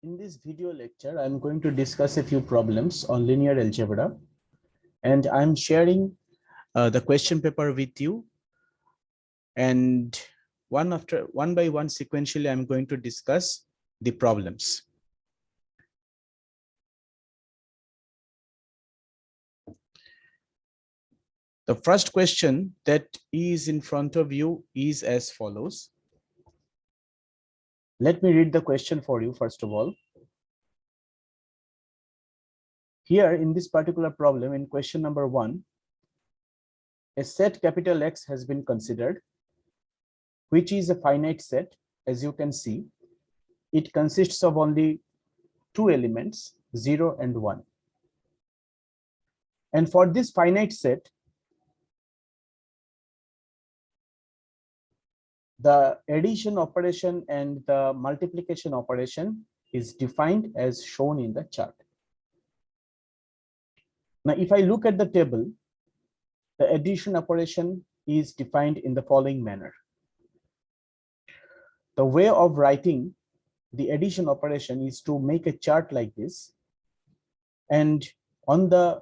In this video lecture, I'm going to discuss a few problems on linear algebra, and I'm sharing the question paper with you. And one by one sequentially, I'm going to discuss the problems. The first question that is in front of you is as follows. Let me read the question for you first of all. Here in this particular problem, in question number 1, a set capital X has been considered, which is a finite set. As you can see, it consists of only two elements, 0 and 1. And for this finite set, the addition operation and the multiplication operation is defined as shown in the chart. Now, if I look at the table, the addition operation is defined in the following manner. The way of writing the addition operation is to make a chart like this, and on the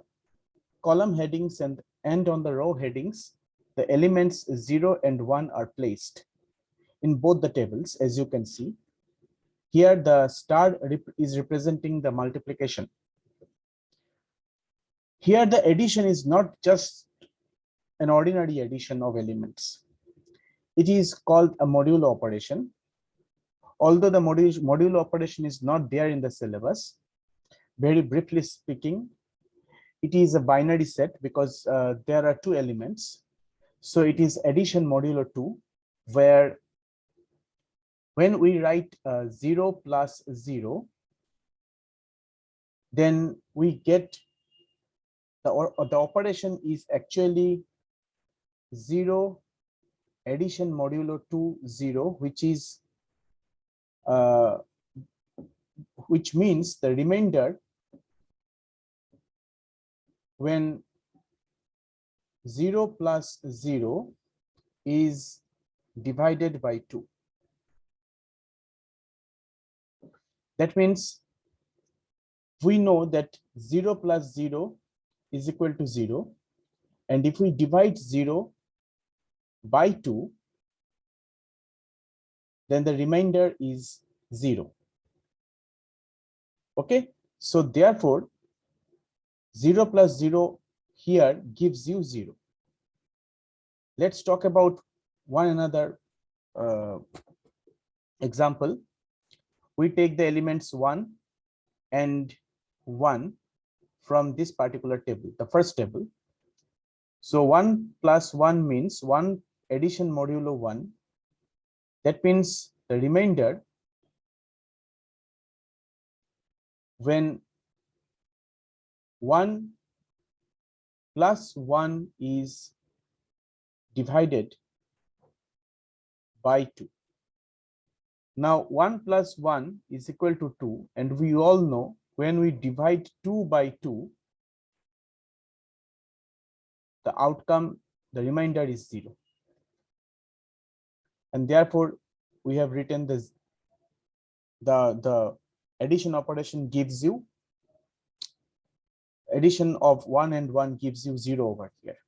column headings and on the row headings, the elements 0 and 1 are placed in both the tables. As you can see here, the star is representing the multiplication. Here the addition is not just an ordinary addition of elements. It is called a modulo operation. Although the modulo operation is not there in the syllabus, very briefly speaking, it is a binary set because there are two elements. So it is addition modulo 2, where when we write 0 plus 0, then we get the operation is actually 0 addition modulo 2 0, which means the remainder when 0 plus 0 is divided by 2. That means we know that 0 plus 0 is equal to 0. And if we divide 0 by 2, then the remainder is 0. Okay, so therefore 0 plus 0 here gives you 0. Let's talk about one another example. We take the elements 1 and 1 from this particular table, the first table. So 1 plus 1 means 1 addition modulo 1. That means the remainder when 1 plus 1 is divided by 2. Now 1 plus 1 is equal to 2, and we all know when we divide 2 by 2, the outcome, the remainder is 0. And therefore we have written this, the addition operation gives you, addition of 1 and 1 gives you 0 over here.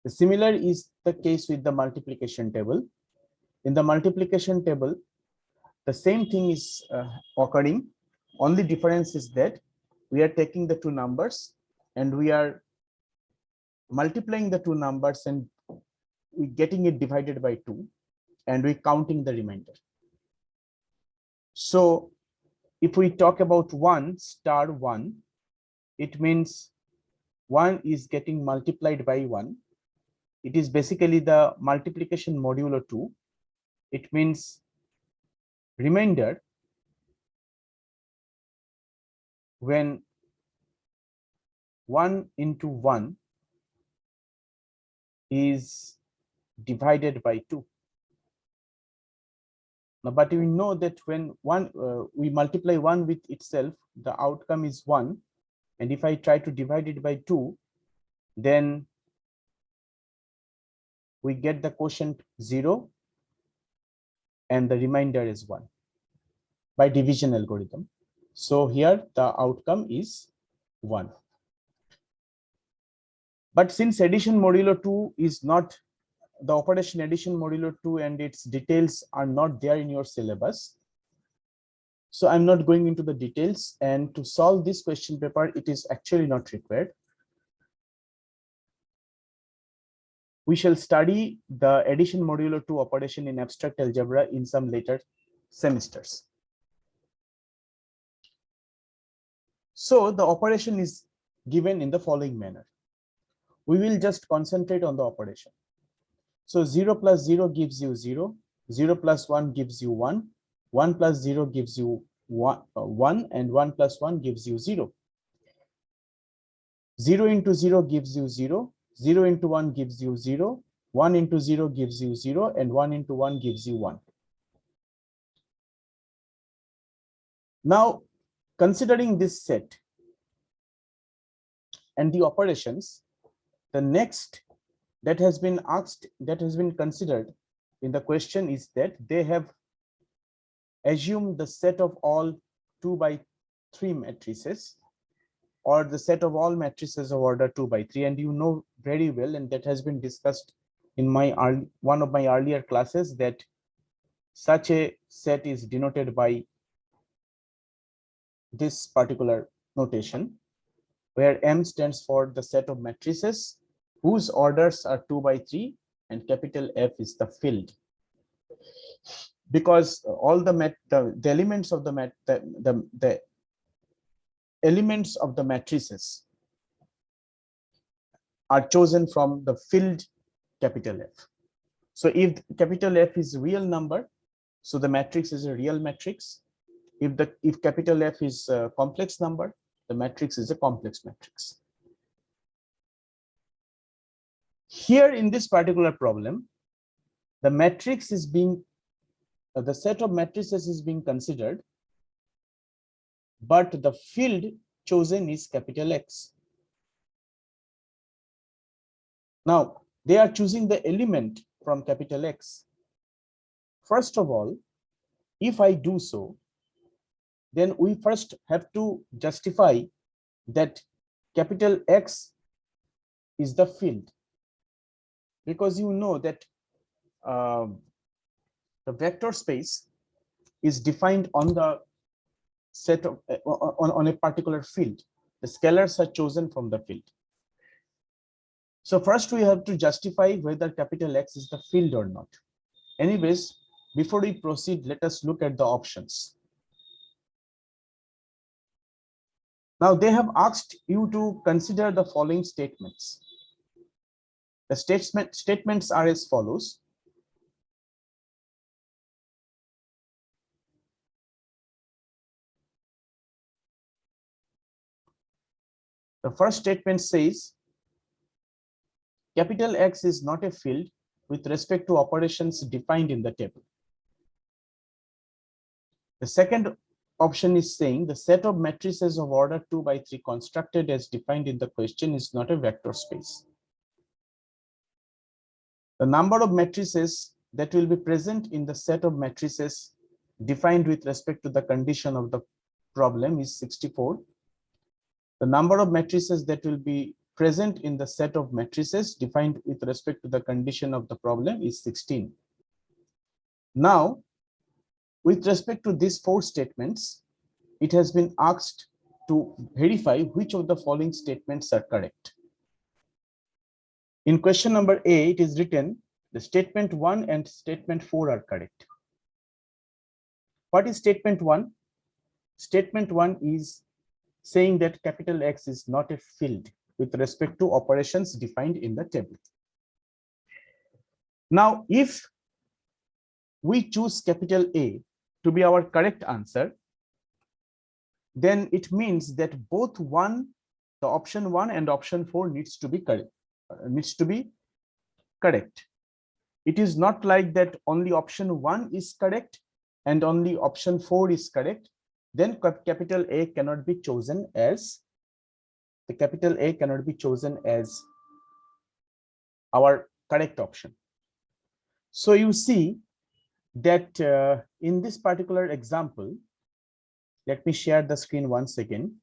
The similar is the case with the multiplication table. In the multiplication table, the same thing is occurring. Only difference is that we are taking the two numbers and we are multiplying the two numbers and we getting it divided by 2, and we counting the remainder. So if we talk about 1 star 1, it means 1 is getting multiplied by 1. It is basically the multiplication modulo 2. It means remainder when 1 into 1 is divided by 2. Now, but we know that when we multiply 1 with itself, the outcome is 1. And if I try to divide it by 2, then we get the quotient 0 and the remainder is 1. by division algorithm. So here the outcome is 1. But since addition modulo 2 is not the operation addition modulo 2 and its details are not there in your syllabus, so I'm not going into the details, and to solve this question paper, it is actually not required. We shall study the addition modulo 2 operation in abstract algebra in some later semesters. So the operation is given in the following manner. We will just concentrate on the operation. So 0 plus 0 gives you 0, 0 plus 1 gives you 1, 1 plus 0 gives you 1, and 1 plus 1 gives you 0. 0 into 0 gives you 0, 0 into 1 gives you 0, 1 into 0 gives you 0, and 1 into 1 gives you 1. Now, considering this set and the operations, the next that has been asked, that has been considered in the question is that they have assumed the set of all 2 by 3 matrices, or the set of all matrices of order 2 by 3, and you know very well, and that has been discussed in my one of my earlier classes, that such a set is denoted by this particular notation, where M stands for the set of matrices whose orders are 2 by 3, and capital F is the field. Because all the elements of the elements of the matrices are chosen from the field capital F. So if capital F is a real number, so the matrix is a real matrix. If capital F is a complex number, the matrix is a complex matrix. Here in this particular problem, the matrix is being the set of matrices is being considered, but the field chosen is capital X. Now they are choosing the element from capital X. First of all, if I do so, then we first have to justify that capital X is the field, because you know that the vector space is defined on the set of on a particular field. The scalars are chosen from the field. So first we have to justify whether capital X is the field or not. Anyways, before we proceed, let us look at the options. Now they have asked you to consider the following statements. The statements are as follows. The first statement says capital X is not a field with respect to operations defined in the table. The second option is saying the set of matrices of order 2 by 3 constructed as defined in the question is not a vector space. The number of matrices that will be present in the set of matrices defined with respect to the condition of the problem is 64. The number of matrices that will be present in the set of matrices defined with respect to the condition of the problem is 16. Now, with respect to these 4 statements, it has been asked to verify which of the following statements are correct. In question number A, it is written the statement 1 and statement 4 are correct. What is statement 1? Statement 1 is saying that capital X is not a field with respect to operations defined in the table. Now, if we choose capital A to be our correct answer, then it means that both the option 1 and option 4 needs to be correct. It is not like that only option 1 is correct and only option 4 is correct. Then capital A cannot be chosen as our correct option. So you see that in this particular example, Let me share the screen once again.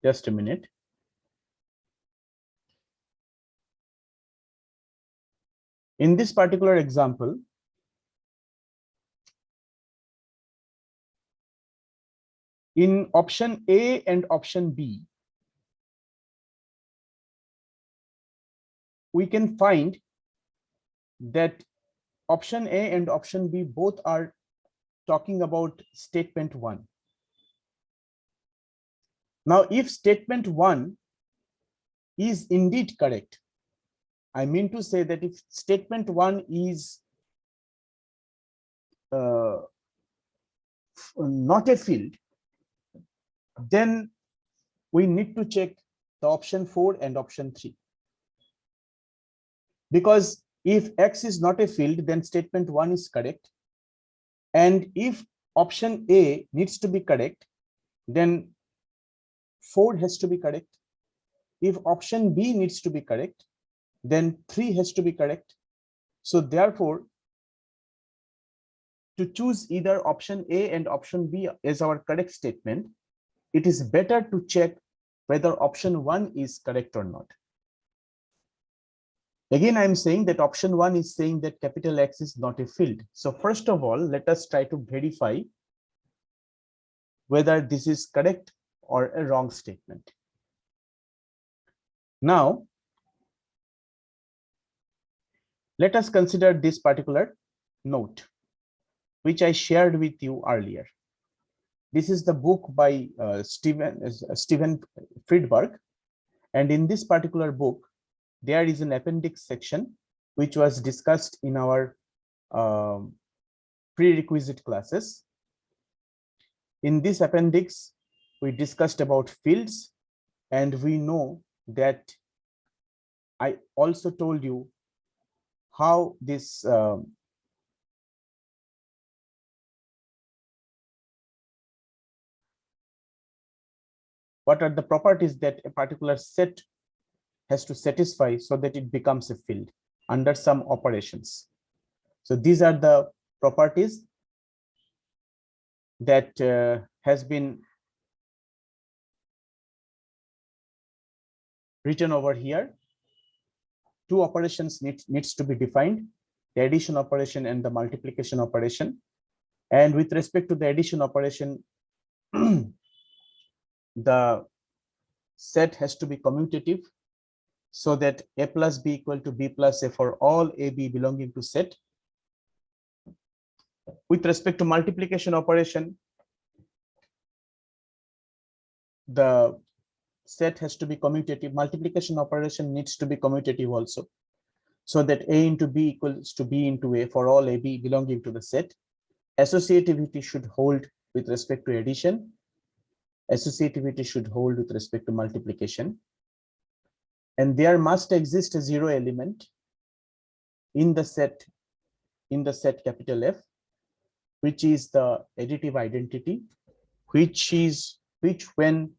Just a minute. In this particular example, in option A and option B, we can find that option A and option B both are talking about statement 1. Now, if statement 1 is indeed correct, I mean to say that if statement 1 is not a field, then we need to check the option 4 and option 3. Because if X is not a field, then statement 1 is correct. And if option A needs to be correct, then 4 has to be correct. If option B needs to be correct, then 3 has to be correct. So therefore, to choose either option A and option B as our correct statement, it is better to check whether option 1 is correct or not. Again, I'm saying that option 1 is saying that capital X is not a field. So first of all, let us try to verify whether this is correct or a wrong statement. Now, let us consider this particular note, which I shared with you earlier. This is the book by Steven Friedberg. And in this particular book, there is an appendix section, which was discussed in our prerequisite classes. In this appendix, we discussed about fields, and we know that I also told you how this what are the properties that a particular set has to satisfy so that it becomes a field under some operations. So these are the properties that has been written over here. Two operations needs to be defined, the addition operation and the multiplication operation. And with respect to the addition operation, the set has to be commutative, so that A plus B equal to B plus A for all AB belonging to set. With respect to multiplication operation, the set has to be commutative. Multiplication operation needs to be commutative also, so that A into B equals to B into A for all AB belonging to the set. Associativity should hold with respect to addition. Associativity should hold with respect to multiplication. And there must exist a zero element in the set capital F, which is the additive identity, which when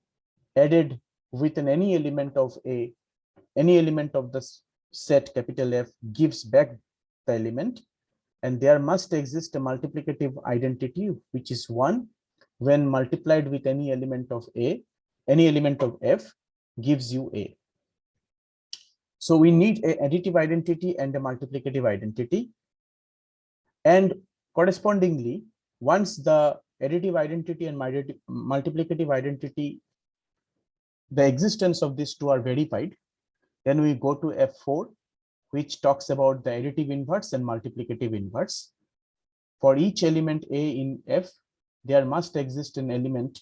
added with any element of A, any element of the set capital F gives back the element. And there must exist a multiplicative identity, which is 1 when multiplied with any element of A, any element of F gives you A. So we need an additive identity and a multiplicative identity. And correspondingly, once the additive identity and multiplicative identity, the existence of these two are verified, then we go to F4, which talks about the additive inverse and multiplicative inverse. For each element A in F, there must exist an element,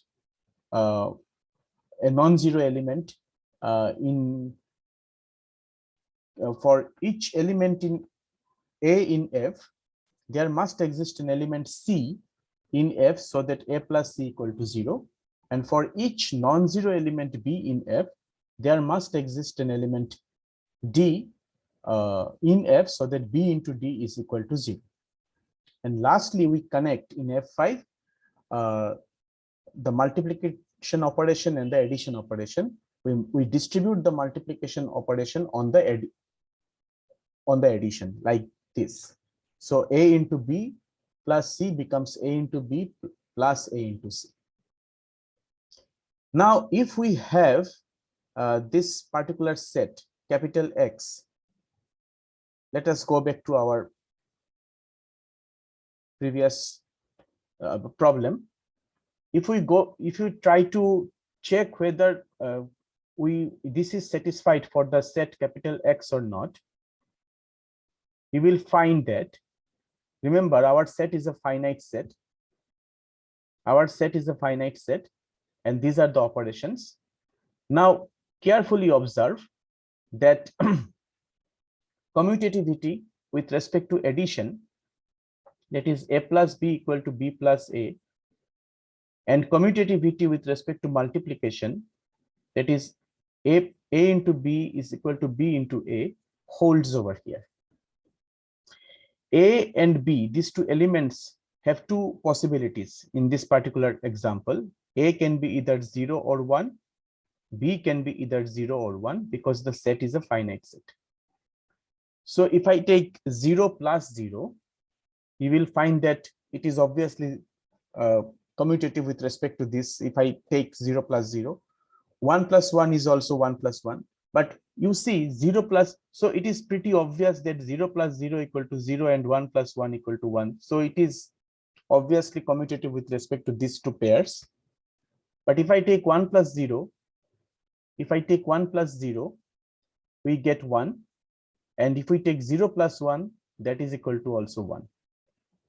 a non-zero element for each element in A in F, there must exist an element C in F, so that A plus C equal to 0. And for each non-zero element B in F, there must exist an element D in F, so that B into D is equal to 0. And lastly, we connect in F5 the multiplication operation and the addition operation. we distribute the multiplication operation on the addition like this. So A into B plus C becomes A into B plus A into C. Now, if we have this particular set, capital X, let us go back to our previous problem. If you try to check whether this is satisfied for the set capital X or not, you will find that, remember, our set is a finite set. Our set is a finite set, and these are the operations. Now, carefully observe that commutativity with respect to addition, that is A plus B equal to B plus A, and commutativity with respect to multiplication, that is A into B is equal to B into A, holds over here. A and B, these two elements, have two possibilities in this particular example. A can be either 0 or 1. B can be either 0 or 1 because the set is a finite set. So if I take 0 plus 0, you will find that it is obviously commutative with respect to this. If I take 0 plus 0, 1 plus 1 is also 1 plus 1. But you see 0 plus, so it is pretty obvious that 0 plus 0 equal to 0 and 1 plus 1 equal to 1. So it is obviously commutative with respect to these two pairs. But if I take 1 plus 0, if I take 1 plus 0, we get 1. And if we take 0 plus 1, that is equal to also 1.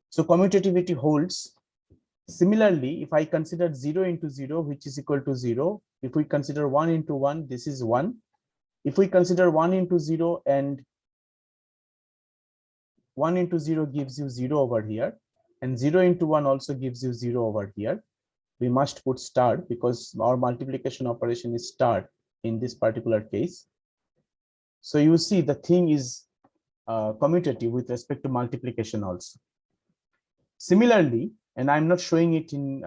So commutativity holds. Similarly, if I consider 0 into 0, which is equal to 0, if we consider 1 into 1, this is 1. If we consider 1 into 0, and 1 into 0 gives you 0 over here, and 0 into 1 also gives you 0 over here, we must put star because our multiplication operation is star in this particular case. So you see the thing is commutative with respect to multiplication also. Similarly, and I'm not showing it in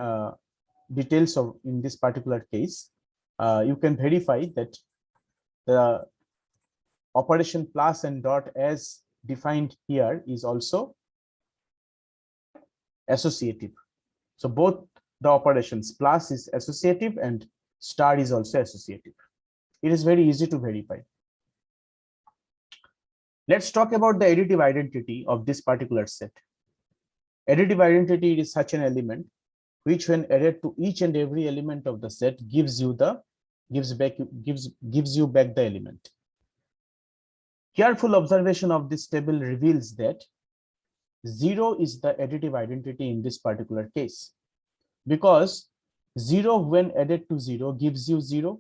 details of in this particular case, you can verify that the operation plus and dot as defined here is also associative. So both the operations, plus is associative and star is also associative. It is very easy to verify. Let's talk about the additive identity of this particular set. Additive identity is such an element which, when added to each and every element of the set, gives you back the element. Careful observation of this table reveals that 0 is the additive identity in this particular case, because 0 when added to 0 gives you 0,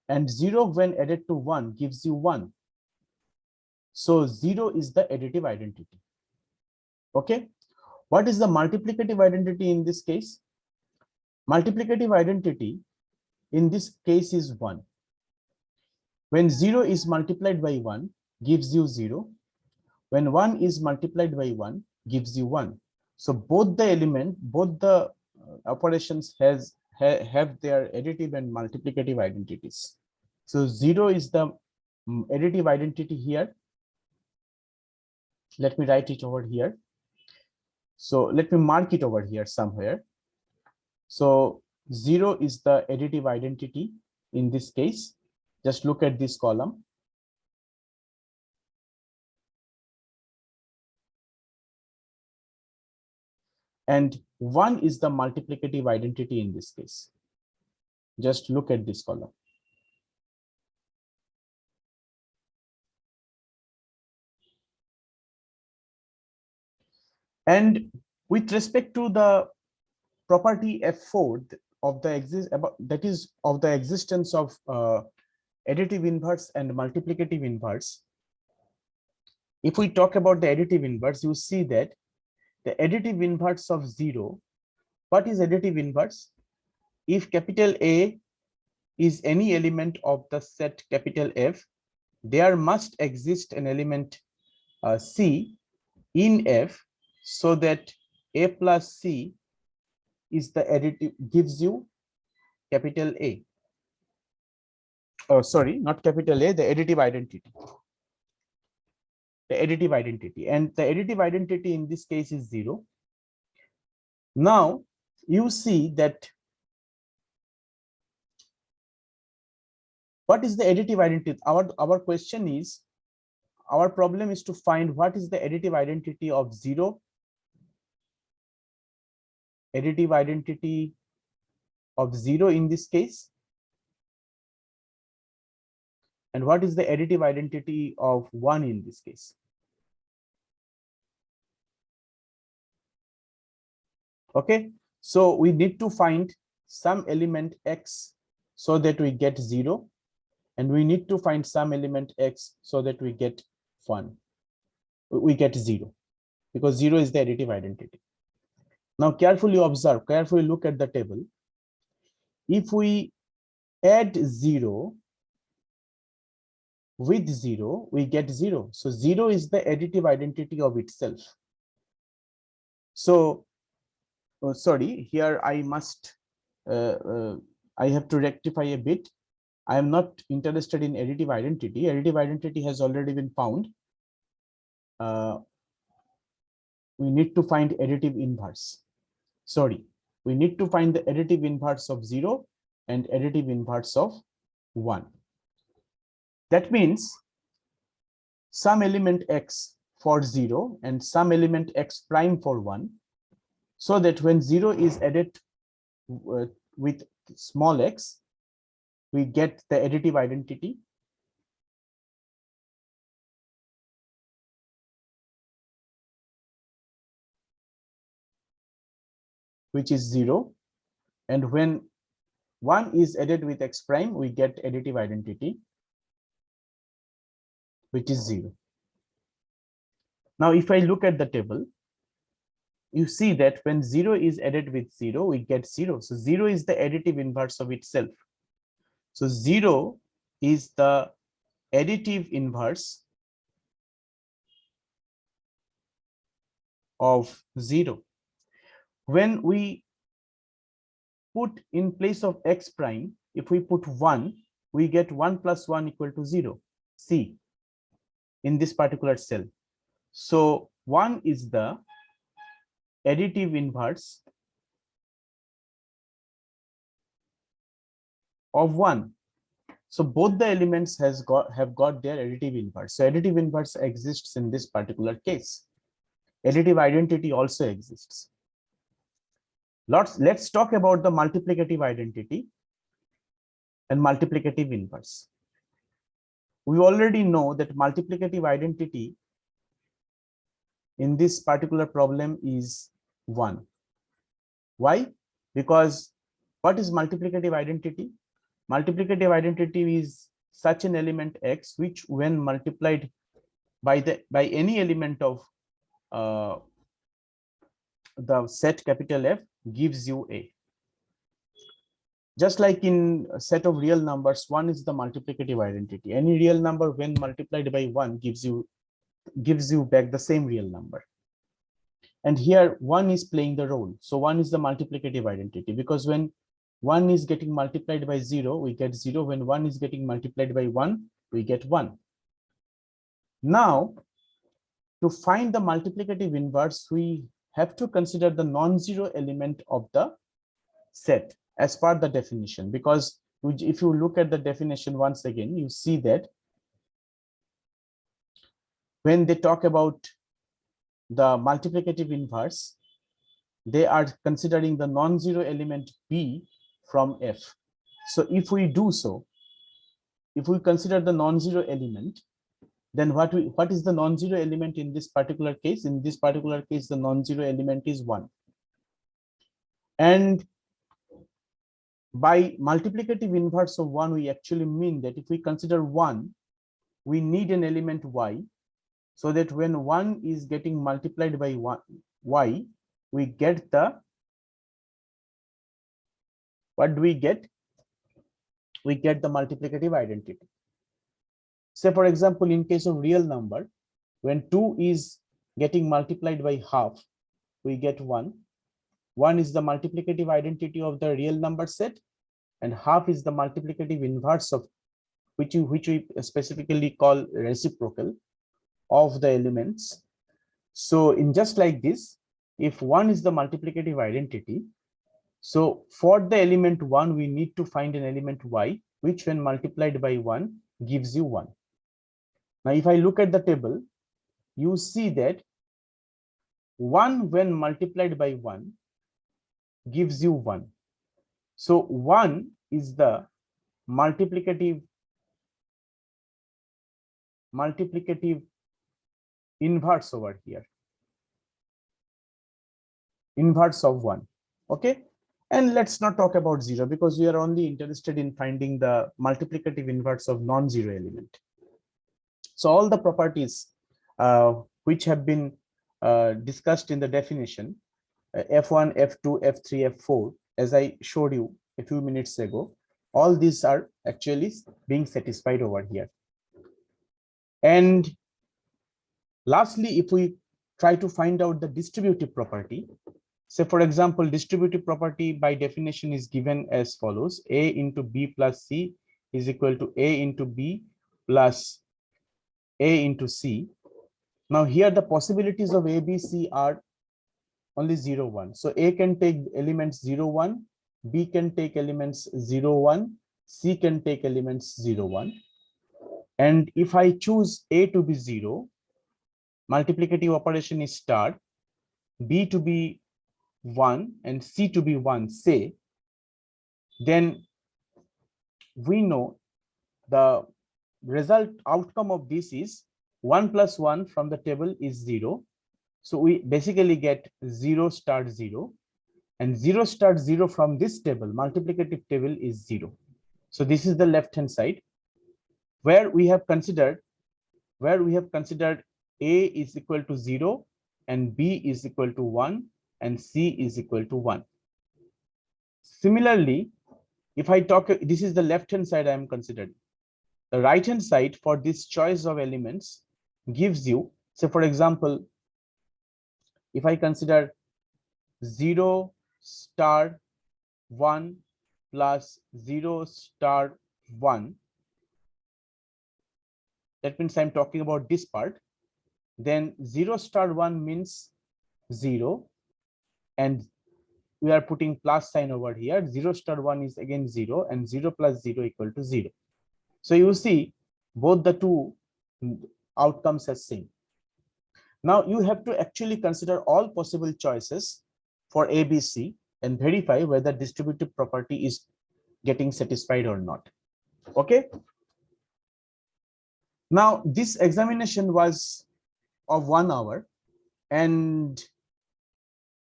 and 0 when added to 1 gives you 1. So 0 is the additive identity. Okay, what is the multiplicative identity in this case? Multiplicative identity in this case is 1. When 0 is multiplied by 1 gives you 0. When 1 is multiplied by 1 gives you 1. So both the operations have their additive and multiplicative identities. So 0 is the additive identity here. Let me write it over here. So let me mark it over here somewhere. So 0 is the additive identity in this case. Just look at this column. And 1 is the multiplicative identity in this case. Just look at this column. And with respect to the property F4 of the existence of additive inverse and multiplicative inverse, if we talk about the additive inverse, you see that the additive inverse of 0, what is additive inverse? If capital A is any element of the set capital F, there must exist an element C in F, so that A plus C is the additive, gives you capital A. oh sorry, not capital A, the additive identity. The additive identity, and the additive identity in this case is 0. Now you see that what is the additive identity? Our question is, our problem is to find what is the additive identity of 0, additive identity of 0 in this case, and what is the additive identity of 1 in this case. Okay, so we need to find some element x so that we get 0, and we need to find some element x so that we get 1. We get 0, because 0 is the additive identity. Now carefully observe, carefully look at the table. If we add 0 with 0, we get 0. So 0 is the additive identity of itself. So sorry, here I must I have to rectify a bit. I am not interested in additive identity. Additive identity has already been found. We need to find additive inverse. Sorry, we need to find the additive inverse of 0 and additive inverse of 1. That means some element x for 0 and some element x prime for 1, so that when 0 is added with small x, we get the additive identity, which is 0, and when 1 is added with x prime, we get additive identity, which is 0. Now if I look at the table, you see that when 0 is added with 0, we get 0. So 0 is the additive inverse of itself. So 0 is the additive inverse of 0. When we put in place of x prime, if we put 1, we get 1 plus 1 equal to 0. See, in this particular cell. So 1 is the additive inverse of 1. So both the elements have got their additive inverse. So additive inverse exists in this particular case. Additive identity also exists. Let's talk about the multiplicative identity and multiplicative inverse. We already know that multiplicative identity in this particular problem is 1. Why? Because what is multiplicative identity? Multiplicative identity is such an element x which, when multiplied by any element of the set capital F, gives you a. Just like in a set of real numbers, 1 is the multiplicative identity. Any real number when multiplied by 1 gives you back the same real number. And here 1 is playing the role. So 1 is the multiplicative identity, because when 1 is getting multiplied by 0, we get 0. When 1 is getting multiplied by 1, we get 1. Now, to find the multiplicative inverse, we have to consider the non-zero element of the set as per the definition, because if you look at the definition once again, you see that when they talk about the multiplicative inverse, they are considering the non-zero element b from F. So if we do so, if we consider the non-zero element, then what is the non-zero element in this particular case? In this particular case, the non-zero element is 1. And by multiplicative inverse of 1, we actually mean that if we consider 1, we need an element y, so that when 1 is getting multiplied by y, we get the, what do we get? We get the multiplicative identity. Say, for example, in case of real number, when 2 is getting multiplied by half, we get 1. 1 is the multiplicative identity of the real number set, and half is the multiplicative inverse of we specifically call reciprocal of the elements. So in just like this, if 1 is the multiplicative identity, so for the element 1, we need to find an element y, which when multiplied by 1 gives you 1. Now, if I look at the table, you see that 1 when multiplied by 1 gives you 1. So 1 is the multiplicative inverse over here, inverse of 1. Okay, and let's not talk about 0 because we are only interested in finding the multiplicative inverse of non-zero element. So all the properties which have been discussed in the definition, f1, f2, f3, f4, as I showed you a few minutes ago, all these are actually being satisfied over here. And lastly, if we try to find out the distributive property, say for example, distributive property by definition is given as follows: a into b plus c is equal to a into b plus a into c. Now here the possibilities of a, b, c are only 0, 1. So a can take elements 0, 1, b can take elements 0, 1, c can take elements 0, 1. And if I choose a to be 0, multiplicative operation is start, b to be 1 and c to be 1, say, then we know the result outcome of this is 1 plus 1 from the table is 0. So we basically get 0 start 0, and 0 start 0 from this table, multiplicative table, is 0. So this is the left hand side where we have considered a is equal to 0 and b is equal to 1 and c is equal to 1. Similarly, if I talk, this is the left hand side I am considering. The right hand side for this choice of elements gives you, so for example, if I consider 0 star 1 plus 0 star 1, that means I'm talking about this part, then 0 star 1 means 0, and we are putting plus sign over here. 0 star 1 is again 0, and 0 plus 0 equal to 0. So you see both the two outcomes are same. Now you have to actually consider all possible choices for A, B, C and verify whether distributive property is getting satisfied or not. Okay. Now this examination was of 1 hour, and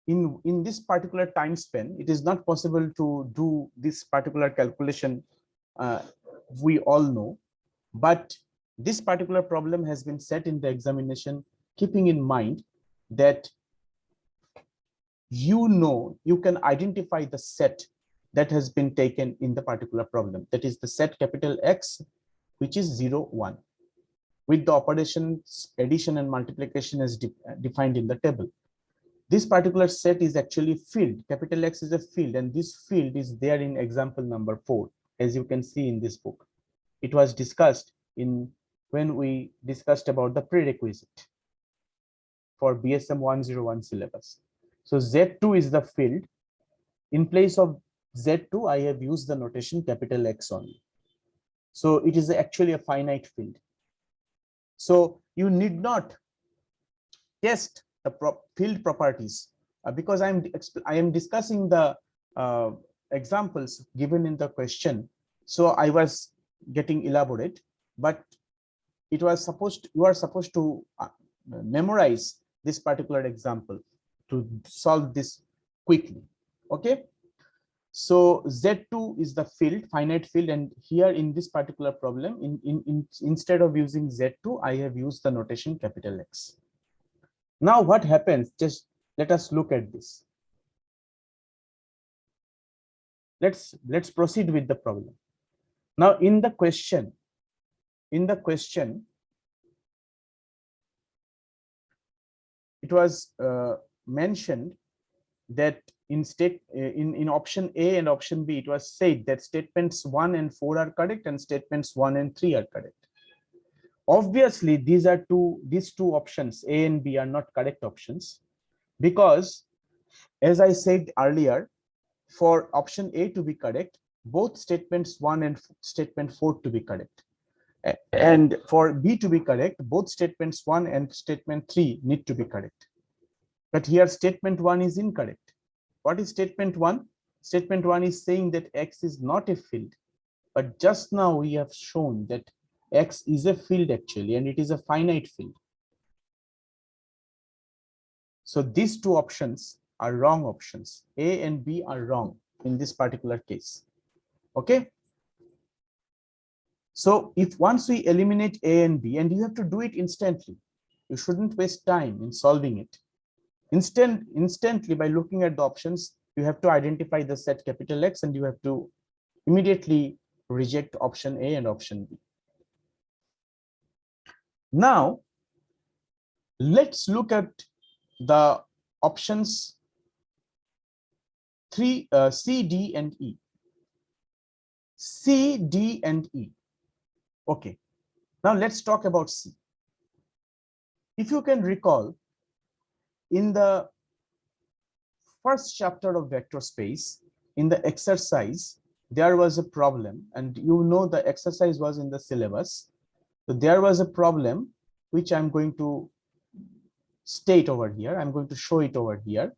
in this particular time span, it is not possible to do this particular calculation. We all know, but this particular problem has been set in the examination, keeping in mind that you can identify the set that has been taken in the particular problem. That is the set capital X, which is 0, 1, with the operations addition and multiplication as defined in the table. This particular set is actually field. Capital X is a field, and this field is there in example number 4, as you can see in this book. It was discussed when we discussed about the prerequisite for BSM 101 syllabus. So Z2 is the field. In place of Z2, I have used the notation capital X only. So it is actually a finite field. So you need not test the field properties because I am discussing the examples given in the question. So I was getting elaborate, but it was you are supposed to memorize this particular example to solve this quickly. Okay. So Z2 is the field, finite field, and here in this particular problem, instead of using Z2, I have used the notation capital X. Now what happens? Just let us look at this. Let's proceed with the problem. Now in the question, it was mentioned that in option A and option B, it was said that statements 1 and 4 are correct and statements 1 and 3 are correct. Obviously, these two options, A and B, are not correct options, because as I said earlier, for option A to be correct, both statements 1 and statement 4 to be correct. And for B to be correct, both statements 1 and statement 3 need to be correct. But here statement 1 is incorrect. What is statement 1? Statement 1 is saying that X is not a field. But just now we have shown that X is a field actually, and it is a finite field. So these two options are wrong options. A and B are wrong in this particular case. Okay. So if once we eliminate A and B, and you have to do it instantly, you shouldn't waste time in solving it. Instantly, by looking at the options, you have to identify the set capital X, and you have to immediately reject option A and option B. Now, let's look at the options 3, C, D, and E. C, D, and E. Okay. Now let's talk about C. If you can recall, in the first chapter of vector space, in the exercise, there was a problem, and you know the exercise was in the syllabus. So there was a problem which I'm going to state over here. I'm going to show it over here.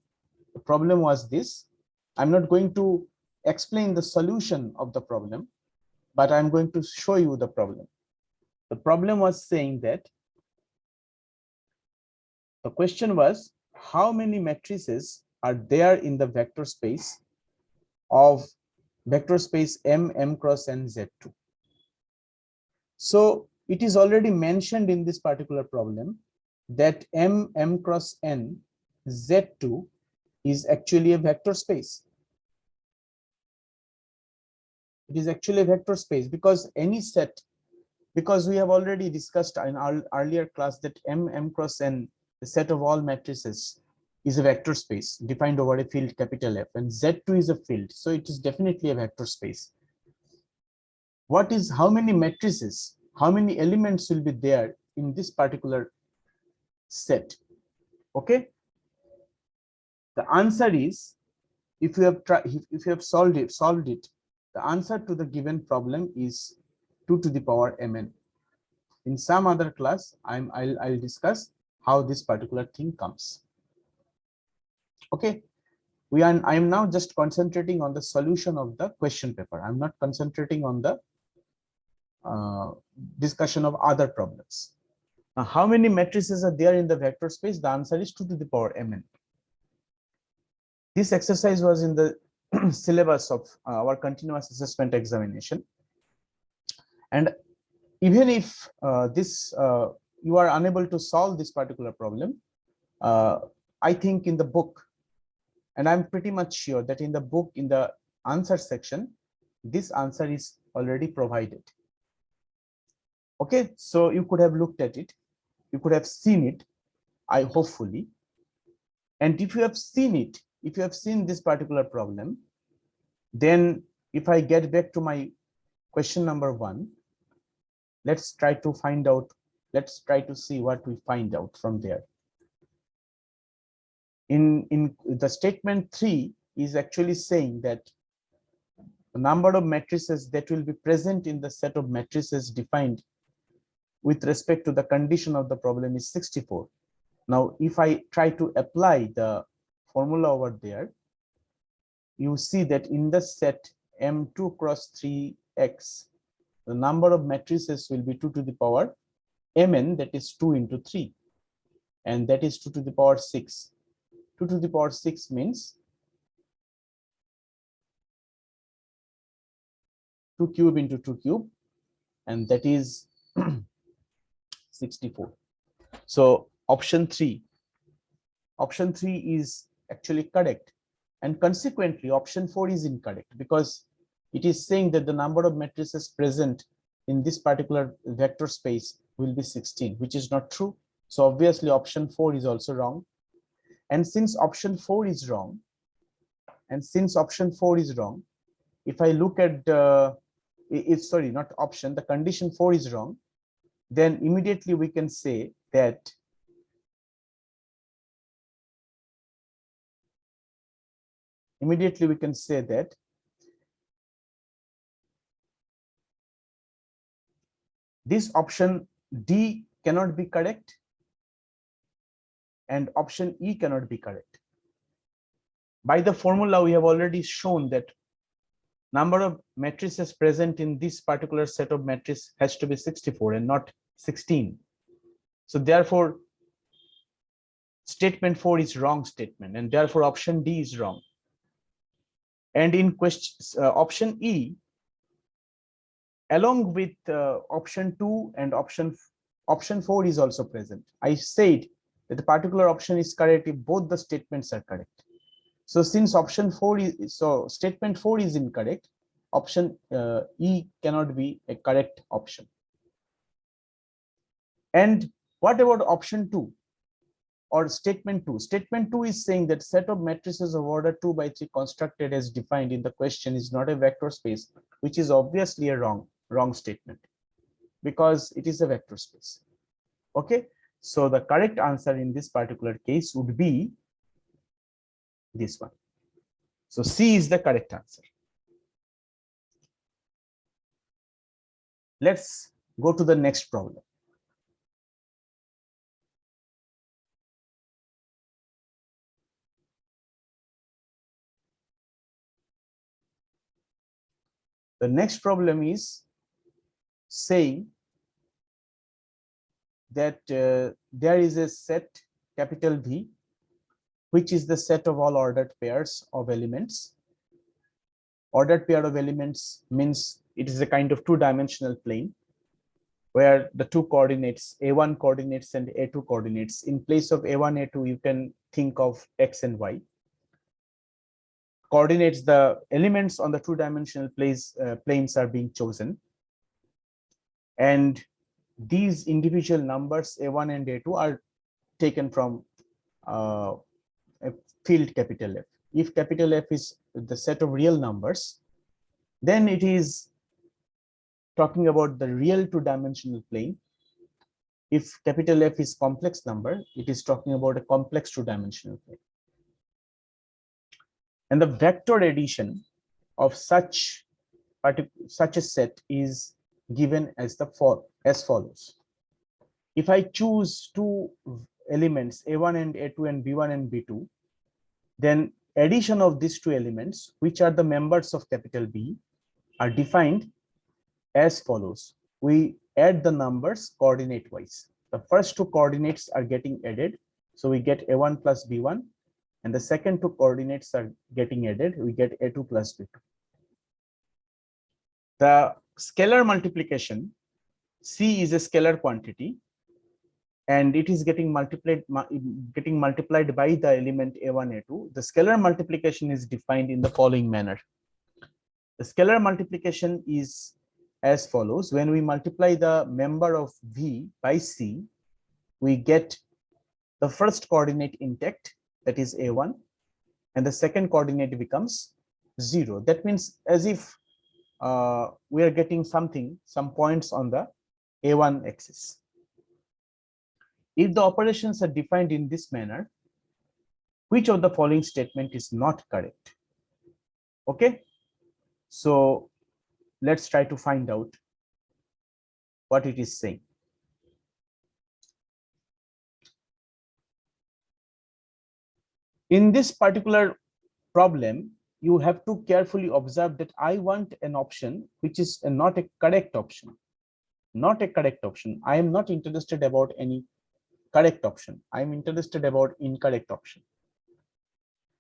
The problem was this. I'm not going to explain the solution of the problem, but I'm going to show you the problem. The problem was saying that the question was, how many matrices are there in the vector space of vector space M, M cross N, Z2? So it is already mentioned in this particular problem that M, M cross N, Z2 is actually a vector space. It is actually a vector space because any set, because we have already discussed in our earlier class that M, M cross N, the set of all matrices, is a vector space defined over a field capital F, and Z2 is a field, so it is definitely a vector space. What is, how many matrices, how many elements will be there in this particular set? Okay, the answer is, if you have solved it, the answer to the given problem is 2 to the power mn. In some other class, I'll discuss how this particular thing comes. Okay, I am now just concentrating on the solution of the question paper. I'm not concentrating on the discussion of other problems. Now, how many matrices are there in the vector space? The answer is 2 to the power mn. This exercise was in the syllabus of our continuous assessment examination. And even if you are unable to solve this particular problem, I think in the book, and I'm pretty much sure that in the book, in the answer section, this answer is already provided. Okay, so you could have looked at it, you could have seen it, hopefully. And if you have seen it, if you have seen this particular problem, then if I get back to my question number 1, let's try to find out, let's try to see what we find out from there. In the statement 3 is actually saying that the number of matrices that will be present in the set of matrices defined with respect to the condition of the problem is 64. Now, if I try to apply the formula over there, you see that in the set M2 cross 3x, the number of matrices will be 2 to the power mn, that is 2 into 3, and that is 2 to the power 6. 2 to the power 6 means 2 cube into 2 cube, and that is 64. So option 3 is actually correct, and consequently option 4 is incorrect, because it is saying that the number of matrices present in this particular vector space will be 16, which is not true. So obviously option 4 is also wrong. And since option 4 is wrong, and since option 4 is wrong, if I look at sorry, not option, the condition 4 is wrong, then immediately we can say that this option D cannot be correct and option E cannot be correct. By the formula, we have already shown that number of matrices present in this particular set of matrices has to be 64 and not 16. So therefore, statement 4 is wrong statement, and therefore option D is wrong. And in question option E, along with option 2 and option 4 is also present. I said that the particular option is correct if both the statements are correct. So since option 4 is, so statement 4 is incorrect, option E cannot be a correct option. And what about option 2 or statement 2? Statement 2 is saying that set of matrices of order 2 by 3 constructed as defined in the question is not a vector space, which is obviously a wrong statement because it is a vector space. Okay, so the correct answer in this particular case would be this one. So C is the correct answer. Let's go to the next problem. The next problem is saying that there is a set capital V, which is the set of all ordered pairs of elements. Ordered pair of elements means it is a kind of two-dimensional plane where the two coordinates, A1 coordinates and A2 coordinates. In place of A1, A2, you can think of X and Y. Coordinates, the elements on the two-dimensional planes are being chosen. And these individual numbers, A1 and A2, are taken from a field capital F. If capital F is the set of real numbers, then it is talking about the real two-dimensional plane. If capital F is complex number, it is talking about a complex two-dimensional plane. And the vector addition of such a set is given as follows. If I choose two elements, A1 and A2 and B1 and B2, then addition of these two elements, which are the members of capital B, are defined as follows. We add the numbers coordinate wise. The first two coordinates are getting added, so we get A1 plus B1, and the second two coordinates are getting added, we get A2 plus B2. The scalar multiplication, C is a scalar quantity, and it is getting multiplied by the element A1, A2. The scalar multiplication is defined in the following manner. The scalar multiplication is as follows. When we multiply the member of V by C, we get the first coordinate intact, that is A1, and the second coordinate becomes 0. That means as if we are getting some points on the A1 axis. If the operations are defined in this manner, which of the following statement is not correct? Okay, so let's try to find out what it is saying. In this particular problem, you have to carefully observe that I want an option which is not a correct option. Not a correct option. I am not interested about any correct option. I am interested about incorrect option.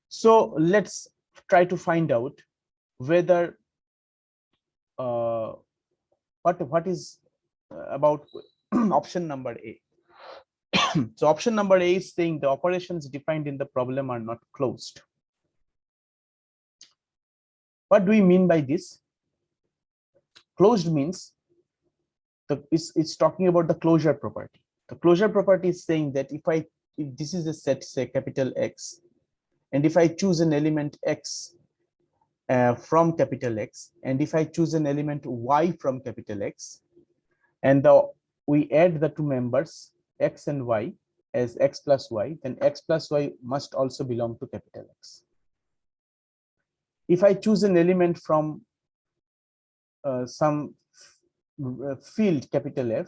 So let's try to find out whether what is about option number A. So option number A is saying the operations defined in the problem are not closed. What do we mean by this? Closed means it's talking about the closure property. The closure property is saying that if this is a set, say capital X, and if I choose an element X from capital X, and if I choose an element Y from capital X, and we add the two members X and Y as X plus Y, then X plus Y must also belong to capital X. If I choose an element from some field capital F,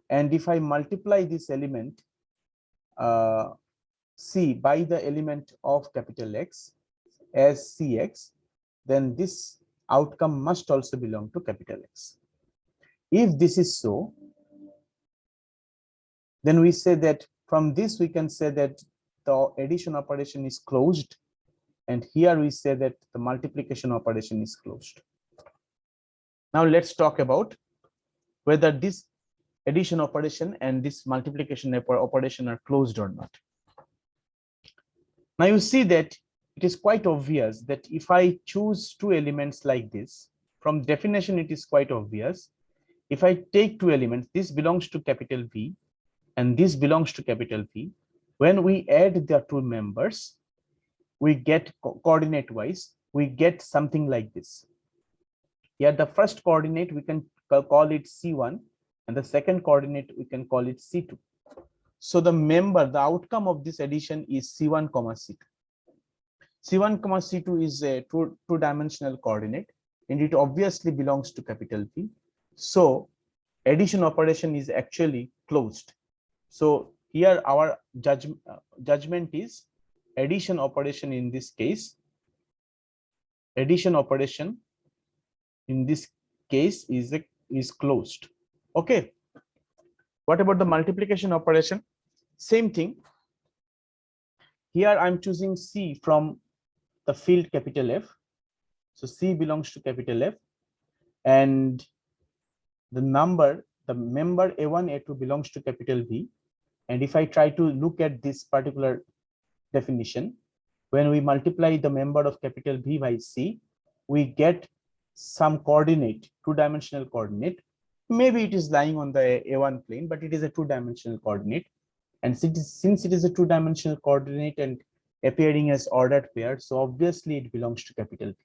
and if I multiply this element C by the element of capital X as Cx, then this outcome must also belong to capital X. If this is so, then we say that from this we can say that the addition operation is closed, and here we say that the multiplication operation is closed. Now let's talk about whether this addition operation and this multiplication operation are closed or not. Now you see that it is quite obvious that if I choose two elements like this, from definition it is quite obvious. If I take two elements, this belongs to capital V and this belongs to capital V, when we add the two members, we get coordinate wise, we get something like this. Here the first coordinate we can call it C1, and the second coordinate we can call it C2. So the outcome of this addition is C1, C2. C1, C2 is a two-dimensional coordinate, and it obviously belongs to capital V. So addition operation is actually closed. So here our judgment is addition operation in this case. Addition operation in this case is closed. Okay. What about the multiplication operation? Same thing. Here I'm choosing C from the field capital F. So C belongs to capital F, and the member A1, A2 belongs to capital V. And if I try to look at this particular definition, when we multiply the member of capital V by C, we get some coordinate, two-dimensional coordinate. Maybe it is lying on the A1 plane, but it is a two-dimensional coordinate. And since it is a two-dimensional coordinate and appearing as ordered pair, so obviously it belongs to capital V.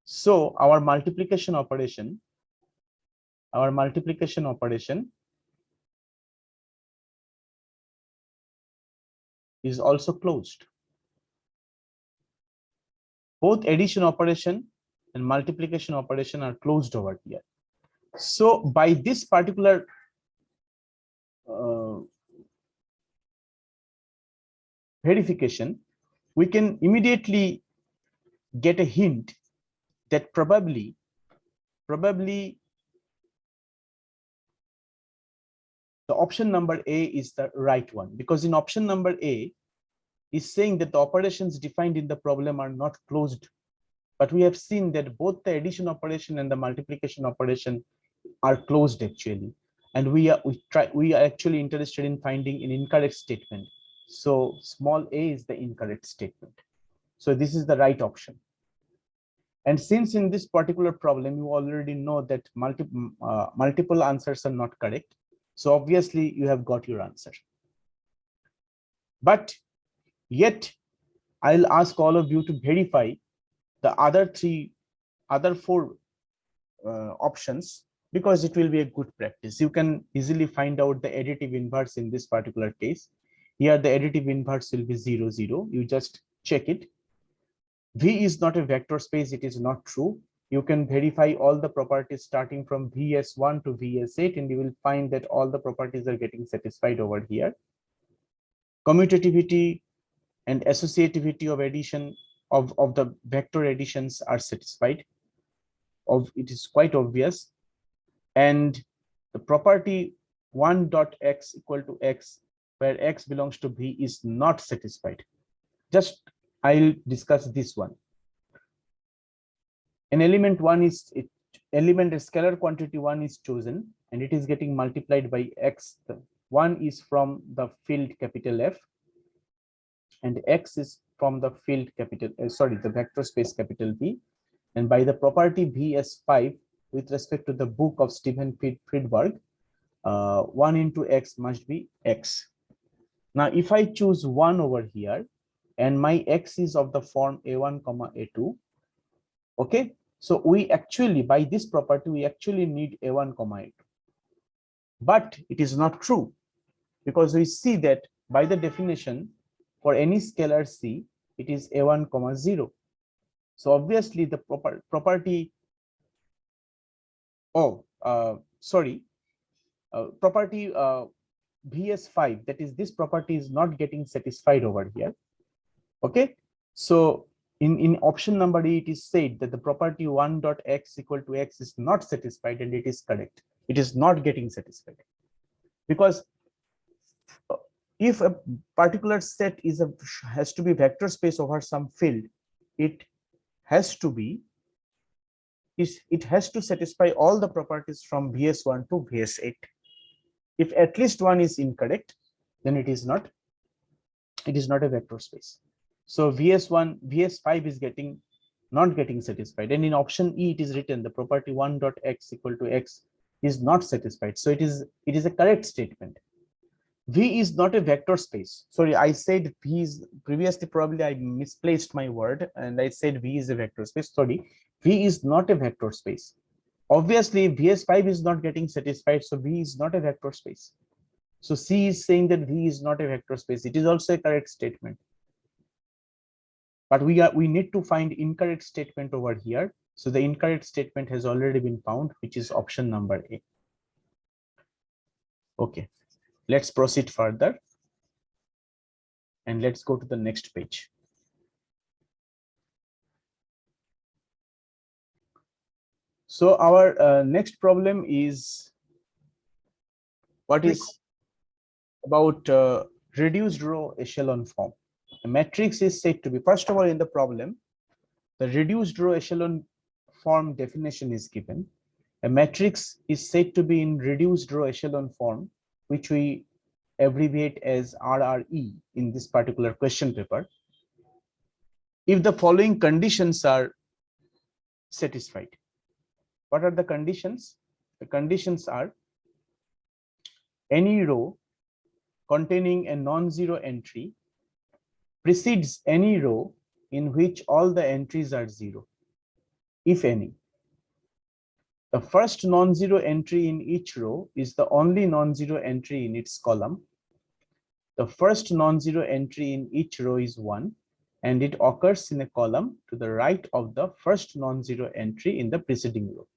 So our multiplication operation is also closed. Both addition operation and multiplication operation are closed over here. So by this particular verification, we can immediately get a hint that probably the option number A is the right one, because in option number A is saying that the operations defined in the problem are not closed, but we have seen that both the addition operation and the multiplication operation are closed actually, and we are actually interested in finding an incorrect statement. So small a is the incorrect statement. So this is the right option. And since in this particular problem you already know that multiple answers are not correct, so obviously you have got your answer. But yet I'll ask all of you to verify the other four options, because it will be a good practice. You can easily find out the additive inverse in this particular case. Here the additive inverse will be 0, 0. You just check it. V is not a vector space, it is not true. You can verify all the properties starting from VS1 to VS8, and you will find that all the properties are getting satisfied over here. Commutativity and associativity of addition of the vector additions are satisfied. It is quite obvious. And the property 1.x equal to x, where x belongs to V, is not satisfied. Just I'll discuss this one. An element one is a scalar quantity 1 is chosen, and it is getting multiplied by x. The 1 is from the field capital F, and x is from the field the vector space capital V. And by the property VS5, with respect to the book of Stephen Friedberg, 1 into x must be x. Now, if I choose 1 over here, and my x is of the form A1, A2, Okay, so we actually, by this property, we actually need a1 comma a2, but it is not true, because we see that by the definition for any scalar c, it is a1 comma 0. So obviously the property, property vs5, that is this property is not getting satisfied over here. Okay, so in option number E, it is said that the property 1 dot x equal to x is not satisfied, and it is correct. It is not getting satisfied, because if a particular set has to be vector space over some field, it has to satisfy all the properties from vs1 to vs8. If at least one is incorrect, then it is not a vector space. So vs1, vs5 is not getting satisfied, and in option E it is written the property 1 dot x equal to x is not satisfied. So it is a correct statement. V is not a vector space. Sorry, I said V is previously, probably I misplaced my word and I said V is a vector space. Sorry, V is not a vector space. Obviously, vs5 is not getting satisfied, so V is not a vector space. So C is saying that V is not a vector space. It is also a correct statement. But we need to find incorrect statement over here. So the incorrect statement has already been found, which is option number A. Okay, let's proceed further. And let's go to the next page. So our next problem is about reduced row echelon form. The matrix is said to be, first of all, in the problem, the reduced row echelon form definition is given. A matrix is said to be in reduced row echelon form, which we abbreviate as RRE in this particular question paper, if the following conditions are satisfied. What are the conditions? The conditions are any row containing a non-zero entry precedes any row in which all the entries are zero, if any. The first non-zero entry in each row is the only non-zero entry in its column. The first non-zero entry in each row is 1, and it occurs in a column to the right of the first non-zero entry in the preceding row.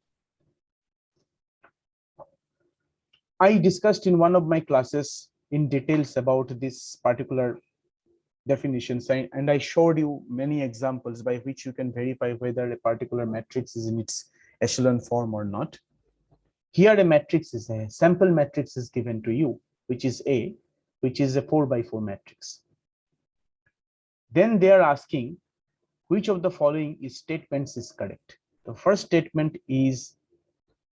I discussed in one of my classes in details about this particular definitions, and I showed you many examples by which you can verify whether a particular matrix is in its echelon form or not. Here a sample matrix is given to you, which is A, which is a 4 by 4 matrix. Then they are asking which of the following statements is correct. The first statement is,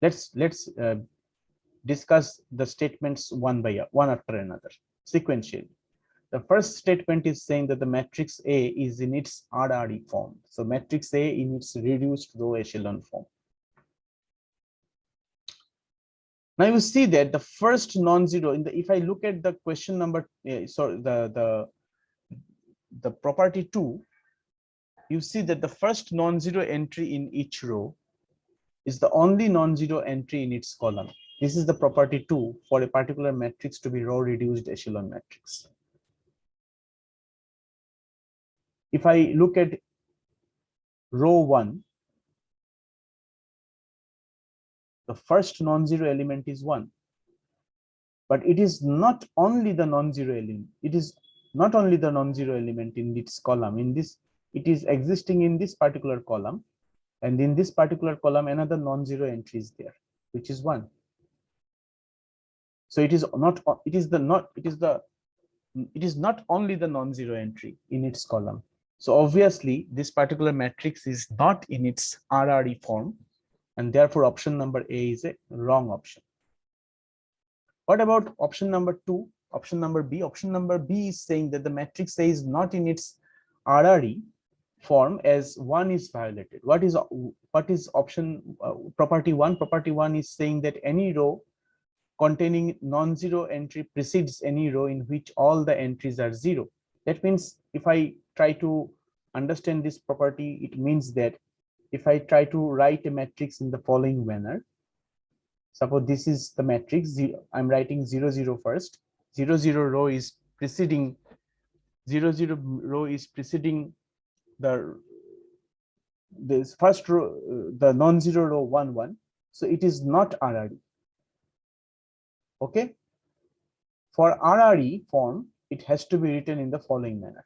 let's discuss the statements one after another sequentially. The first statement is saying that the matrix A is in its RRE form. So matrix A in its reduced row echelon form. Now you see that the first non-zero in the, if I look at the question number, the property 2, you see that the first non-zero entry in each row is the only non-zero entry in its column. This is the property 2 for a particular matrix to be row reduced echelon matrix. If I look at row 1, the first non-zero element is 1. But it is not only the non-zero element. It is not only the non-zero element in its column. In this, it is existing in this particular column, and in this particular column, another non-zero entry is there, which is 1. So it is not. It is not only the non-zero entry in its column. So obviously, this particular matrix is not in its RRE form, and therefore option number A is a wrong option. What about option number 2? Option number B. Option number B is saying that the matrix A is not in its RRE form as 1 is violated. What is option property 1? Property 1 is saying that any row containing non-zero entry precedes any row in which all the entries are 0. That means if I try to understand this property, it means that if I try to write a matrix in the following manner, suppose this is the matrix, I'm writing 0, 0 first. 0, 0 row is preceding 0, 0 row is preceding the this first row, the non-zero row 1, 1. So it is not RRE. Okay. For RRE form, it has to be written in the following manner.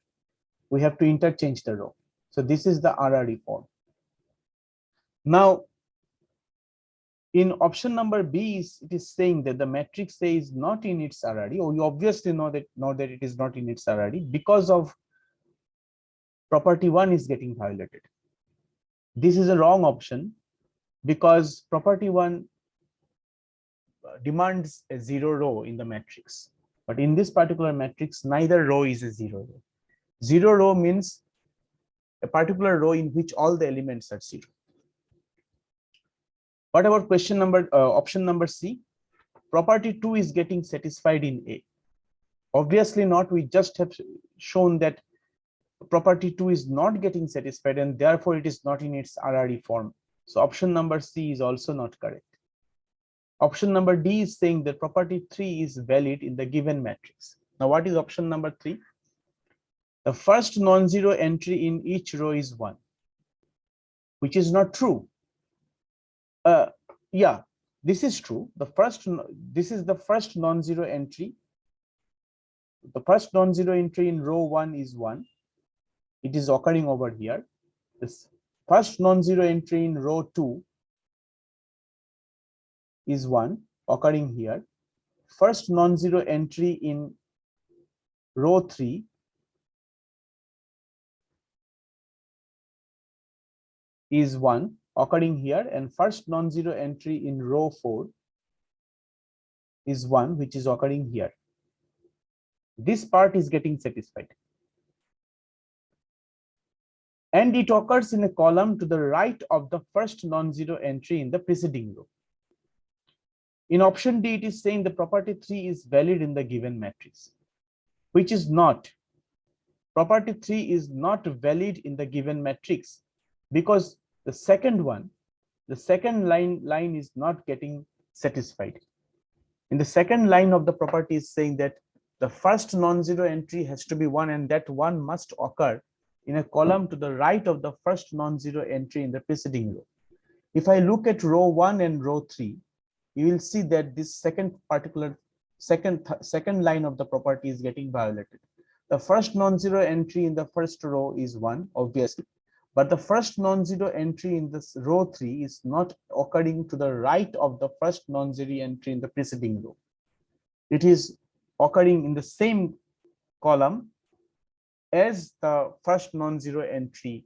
We have to interchange the row. So this is the RRE form. Now, in option number B, it is saying that the matrix A is not in its RRE, or you obviously know that it is not in its RRE because of property 1 is getting violated. This is a wrong option because property 1 demands a 0 row in the matrix. But in this particular matrix, neither row is a 0 row. 0 row means a particular row in which all the elements are 0. What about option number C? Property 2 is getting satisfied in A. Obviously not. We just have shown that property 2 is not getting satisfied and therefore it is not in its RRE form. So option number C is also not correct. Option number D is saying that property 3 is valid in the given matrix. Now what is option number 3? The first non-zero entry in each row is 1, which is not true. Yeah, this is true. This is the first non-zero entry. The first non-zero entry in row 1 is 1. It is occurring over here. This first non-zero entry in row 2 is 1, occurring here. First non-zero entry in row 3 is 1, occurring here, and first non-zero entry in row 4 is 1, which is occurring here. This part is getting satisfied. And it occurs in a column to the right of the first non-zero entry in the preceding row. In option D, it is saying the property 3 is valid in the given matrix, which is not. Property 3 is not valid in the given matrix because the second one, the second line is not getting satisfied. In the second line of the property is saying that the first non-zero entry has to be 1 and that 1 must occur in a column to the right of the first non-zero entry in the preceding row. If I look at row 1 and row 3, you will see that this second line of the property is getting violated. The first non-zero entry in the first row is 1, obviously, but the first non-zero entry in this row 3 is not occurring to the right of the first non-zero entry in the preceding row. It is occurring in the same column as the first non-zero entry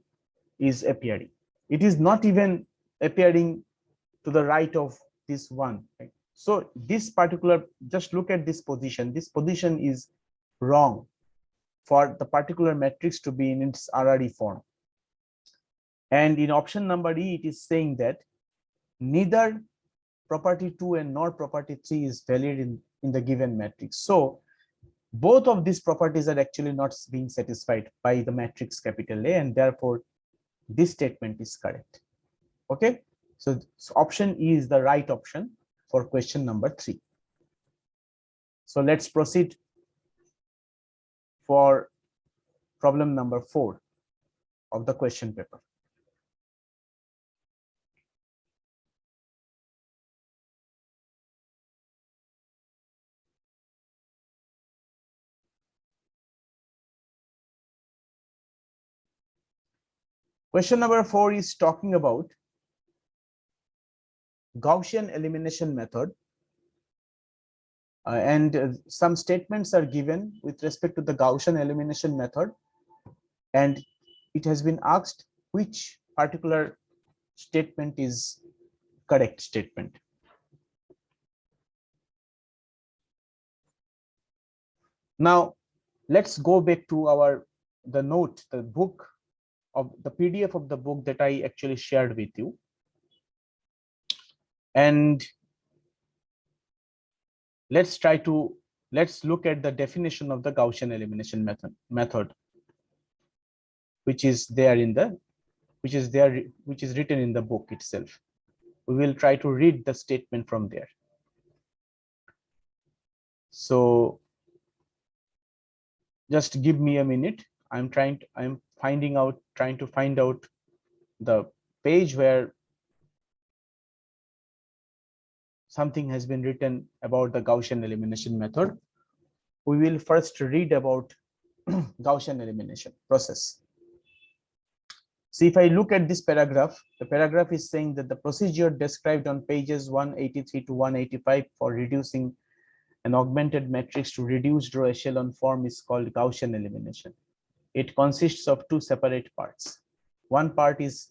is appearing. It is not even appearing to the right of this one. Right? So this particular, just look at this position. This position is wrong for the particular matrix to be in its RRE form. And in option number E, it is saying that neither property 2 and nor property 3 is valid in the given matrix. So both of these properties are actually not being satisfied by the matrix capital A, and therefore this statement is correct. Okay, so option E is the right option for question number 3. So let's proceed for problem number 4 of the question paper. Question number 4 is talking about Gaussian elimination method, and some statements are given with respect to the Gaussian elimination method, and it has been asked which particular statement is correct statement. Now let's go back to the note, the book of the PDF of the book that I actually shared with you, and let's look at the definition of the Gaussian elimination method, which is there in the which is there, which is written in the book itself. We will try to read the statement from there. So just give me a minute. I'm trying to find out the page where something has been written about the Gaussian elimination method. We will first read about Gaussian elimination process. So if I look at this paragraph, the paragraph is saying that the procedure described on pages 183 to 185 for reducing an augmented matrix to reduced row echelon form is called Gaussian elimination. It consists of two separate parts. One part is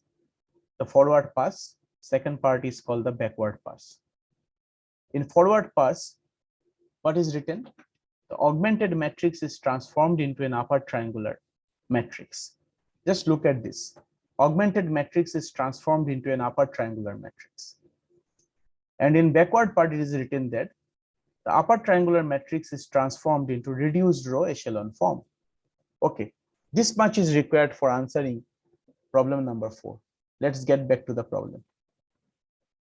the forward pass, second part is called the backward pass. In forward pass, what is written? The augmented matrix is transformed into an upper triangular matrix. Just look at this. Augmented matrix is transformed into an upper triangular matrix. And in backward part, it is written that the upper triangular matrix is transformed into reduced row echelon form. Okay, this much is required for answering problem number 4. Let's get back to the problem.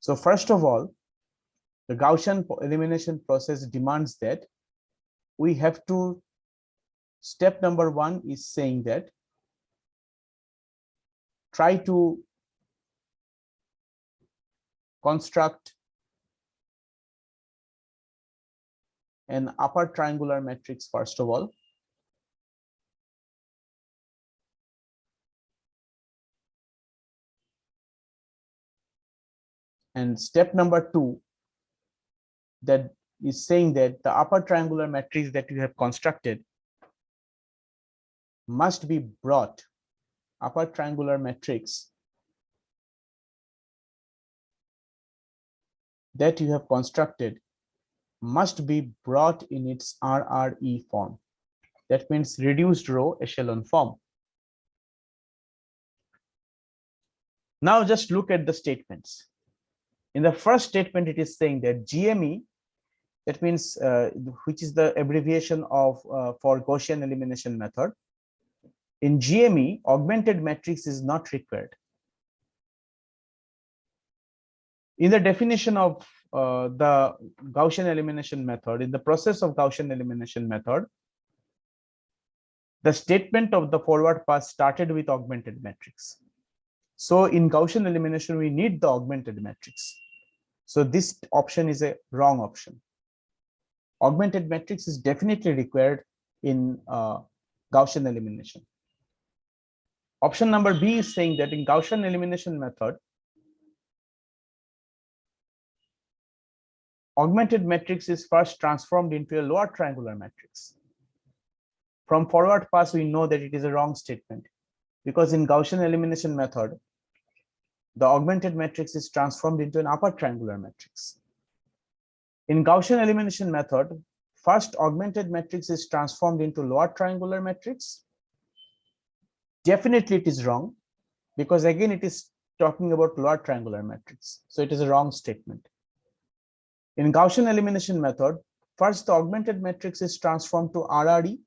So first of all, the Gaussian elimination process demands that we have to, step number 1 is saying that try to construct an upper triangular matrix first of all. And step number 2 that is saying that the upper triangular matrix that you have constructed must be brought, upper triangular matrix that you have constructed must be brought in its RRE form. That means reduced row echelon form. Now just look at the statements. In the first statement, it is saying that GME, that means which is the abbreviation of for Gaussian elimination method. In GME, augmented matrix is not required. In the definition of the Gaussian elimination method, in the process of Gaussian elimination method, the statement of the forward pass started with augmented matrix. So in Gaussian elimination, we need the augmented matrix. So this option is a wrong option. Augmented matrix is definitely required in Gaussian elimination. Option number B is saying that in Gaussian elimination method, augmented matrix is first transformed into a lower triangular matrix. From forward pass, we know that it is a wrong statement, because in Gaussian elimination method, the augmented matrix is transformed into an upper triangular matrix. In Gaussian elimination method, first augmented matrix is transformed into lower triangular matrix. Definitely it is wrong, because again it is talking about lower triangular matrix. So it is a wrong statement. In Gaussian elimination method, first the augmented matrix is transformed to RRE,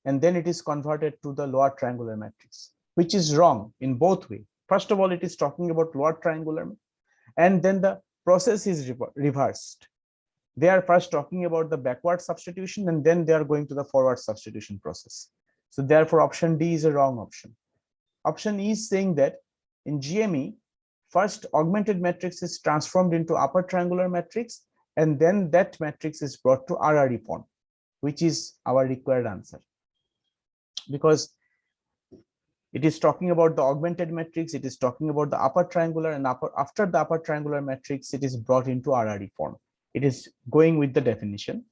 and then it is converted to the lower triangular matrix, which is wrong in both ways. First of all, it is talking about lower triangular, and then the process is reversed. They are first talking about the backward substitution, and then they are going to the forward substitution process. So therefore, option D is a wrong option. Option E is saying that in GME, first augmented matrix is transformed into upper triangular matrix, and then that matrix is brought to RRE form, which is our required answer. Because it is talking about the augmented matrix, it is talking about the upper triangular, and after the upper triangular matrix, it is brought into RRE form. It is going with the definition.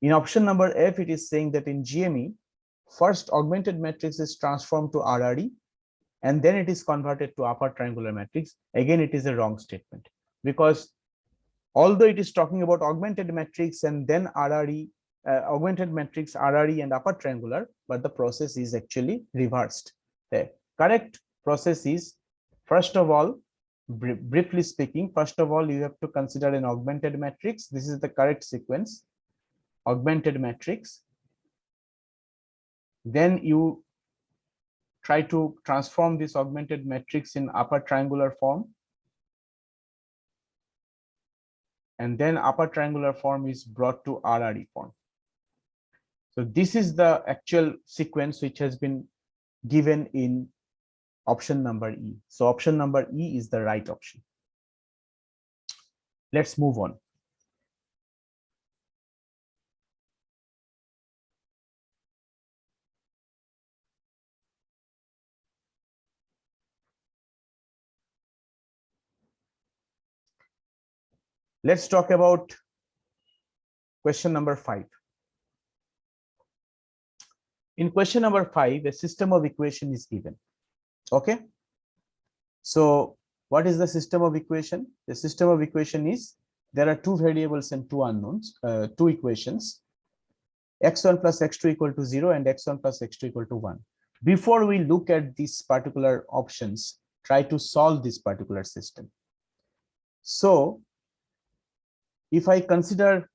In option number F, it is saying that in GME, first augmented matrix is transformed to RRE, and then it is converted to upper triangular matrix. Again, it is a wrong statement, because although it is talking about augmented matrix and then RRE, augmented matrix, RRE, and upper triangular, but the process is actually reversed. The correct process is, first of all, briefly speaking, first of all, you have to consider an augmented matrix. This is the correct sequence. Augmented matrix. Then you try to transform this augmented matrix in upper triangular form. And then upper triangular form is brought to RRE form. So this is the actual sequence which has been given in option number E. So option number E is the right option. Let's move on. Let's talk about question number 5. In question number 5, a system of equation is given. Okay. So what is the system of equation? The system of equation is there are two variables and two unknowns, two equations, x1 plus x2 equal to 0 and x1 plus x2 equal to 1. Before we look at these particular options, try to solve this particular system. So if I consider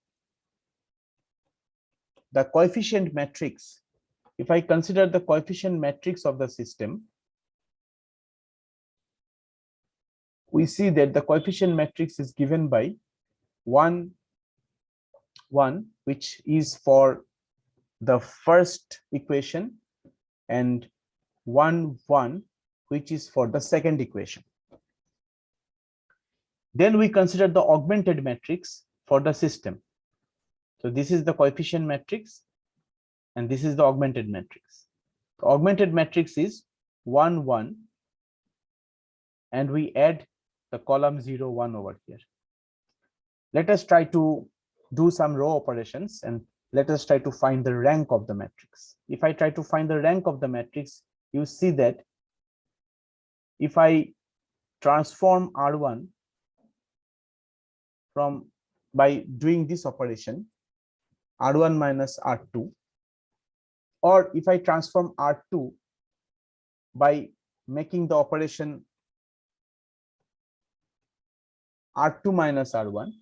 the coefficient matrix, if I consider the coefficient matrix of the system, we see that the coefficient matrix is given by 1, 1, which is for the first equation, and 1, 1, which is for the second equation. Then we consider the augmented matrix for the system. So this is the coefficient matrix, and this is the augmented matrix. The augmented matrix is 1, 1, and we add the column 0, 1 over here. Let us try to do some row operations, and let us try to find the rank of the matrix. If I try to find the rank of the matrix, you see that if I transform R1 by doing this operation, R1 minus R2, or if I transform R2 by making the operation R2 minus R1,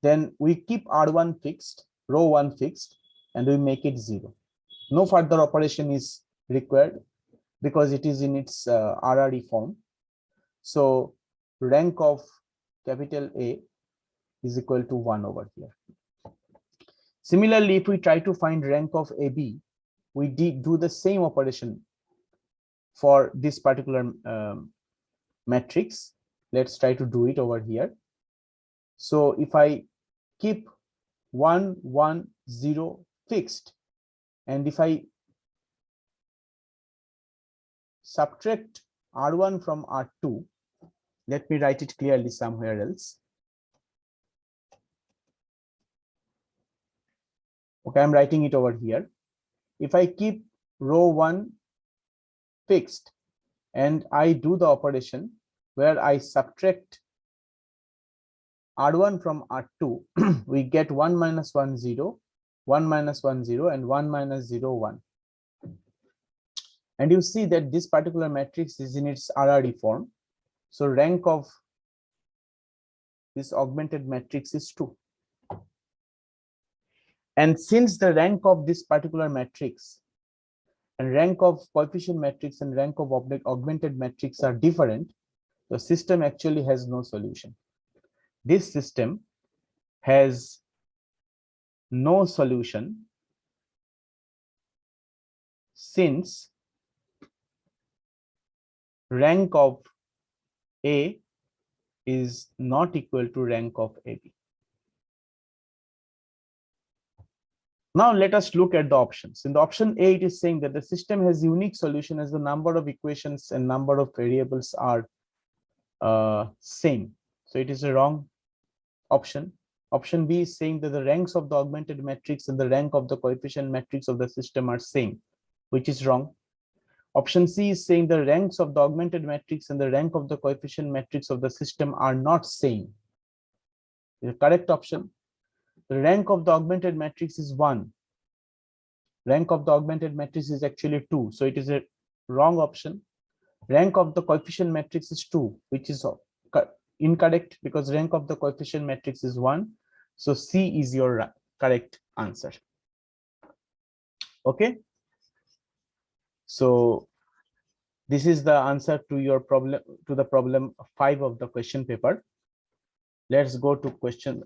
then we keep R1 fixed, row 1 fixed, and we make it 0. No further operation is required because it is in its RRE form. So rank of capital A is equal to 1 over here. Similarly, if we try to find rank of AB, we do the same operation for this particular matrix. Let's try to do it over here. So if I keep 1, 1, 0 fixed, and if I subtract R1 from R2, let me write it clearly somewhere else. Okay, I'm writing it over here. If I keep row 1 fixed and I do the operation where I subtract R1 from R2, we get 1 minus 1, 0, 1 minus 1, 0, and 1 minus 0, 1. And you see that this particular matrix is in its RRE form. So rank of this augmented matrix is 2. And since the rank of this particular matrix and rank of coefficient matrix and rank of augmented matrix are different, the system actually has no solution. This system has no solution since rank of A is not equal to rank of AB. Now let us look at the options. In the option A, it is saying that the system has unique solution as the number of equations and number of variables are same. So it is a wrong option. Option B is saying that the ranks of the augmented matrix and the rank of the coefficient matrix of the system are same, which is wrong. Option C is saying the ranks of the augmented matrix and the rank of the coefficient matrix of the system are not same. The correct option. The rank of the augmented matrix is 1. Rank of the augmented matrix is actually 2. So it is a wrong option. Rank of the coefficient matrix is 2, which is incorrect because rank of the coefficient matrix is 1. So C is your correct answer. Okay. So this is the answer to your problem, to the problem 5 of the question paper. Let's go to question.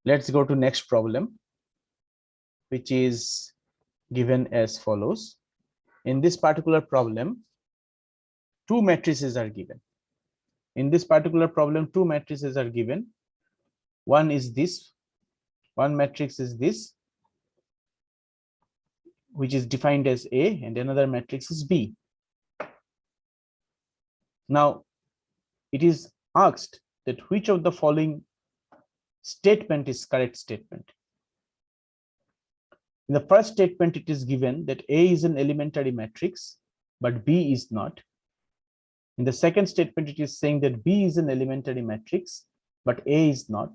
Let's go to next problem, which is given as follows. In this particular problem, two matrices are given. In this particular problem, two matrices are given. One is this. One matrix is this, which is defined as A, and another matrix is B. Now, it is asked that which of the following statement is correct statement. In the first statement, it is given that A is an elementary matrix, but B is not. In the second statement, it is saying that B is an elementary matrix, but A is not.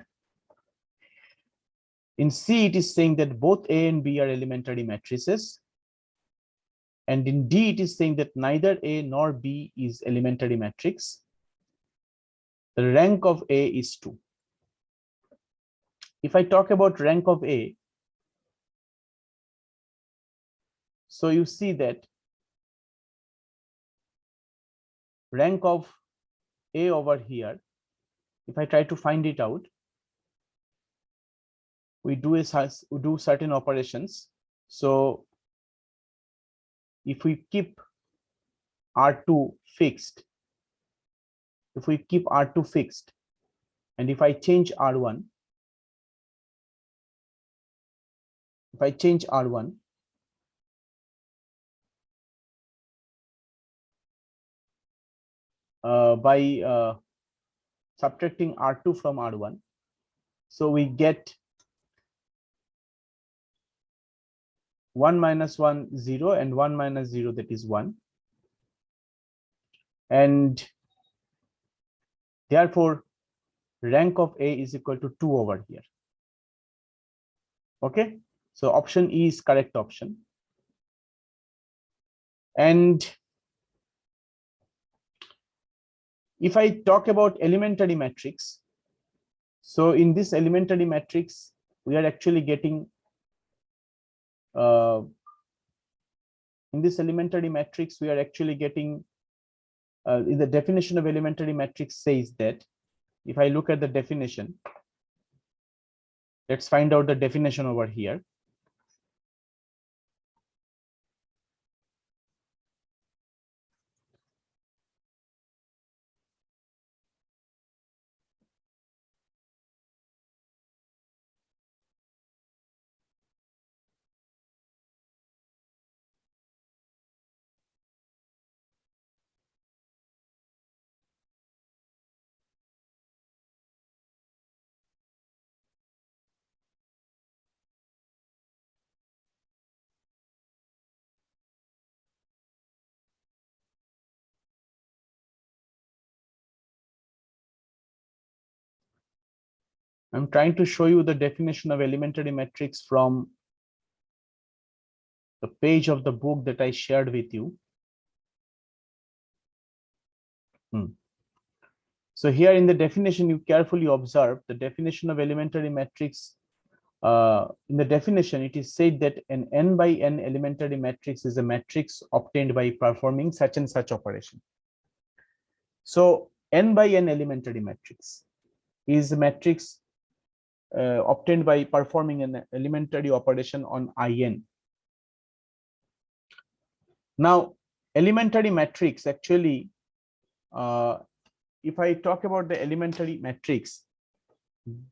In C, it is saying that both A and B are elementary matrices. And in D, it is saying that neither A nor B is elementary matrix. The rank of A is 2. If I talk about rank of A, so you see that rank of A over here, if I try to find it out, we do certain operations. So if we keep R2 fixed, and if I change R1, by subtracting R2 from R1, so we get 1 minus 1, 0, and 1 minus 0, that is 1. And therefore, rank of A is equal to 2 over here. Okay, so option E is correct option. And if I talk about elementary matrix, so in this elementary matrix, we are actually getting in the definition of elementary matrix says that, if I look at the definition, let's find out the definition over here. I'm trying to show you the definition of elementary matrix from the page of the book that I shared with you. So here in the definition, you carefully observe the definition of elementary matrix. In the definition, it is said that an n by n elementary matrix is a matrix obtained by performing such and such operation. So n by n elementary matrix is a matrix obtained by performing an elementary operation on In. Now, elementary matrix actually, if I talk about the elementary matrix,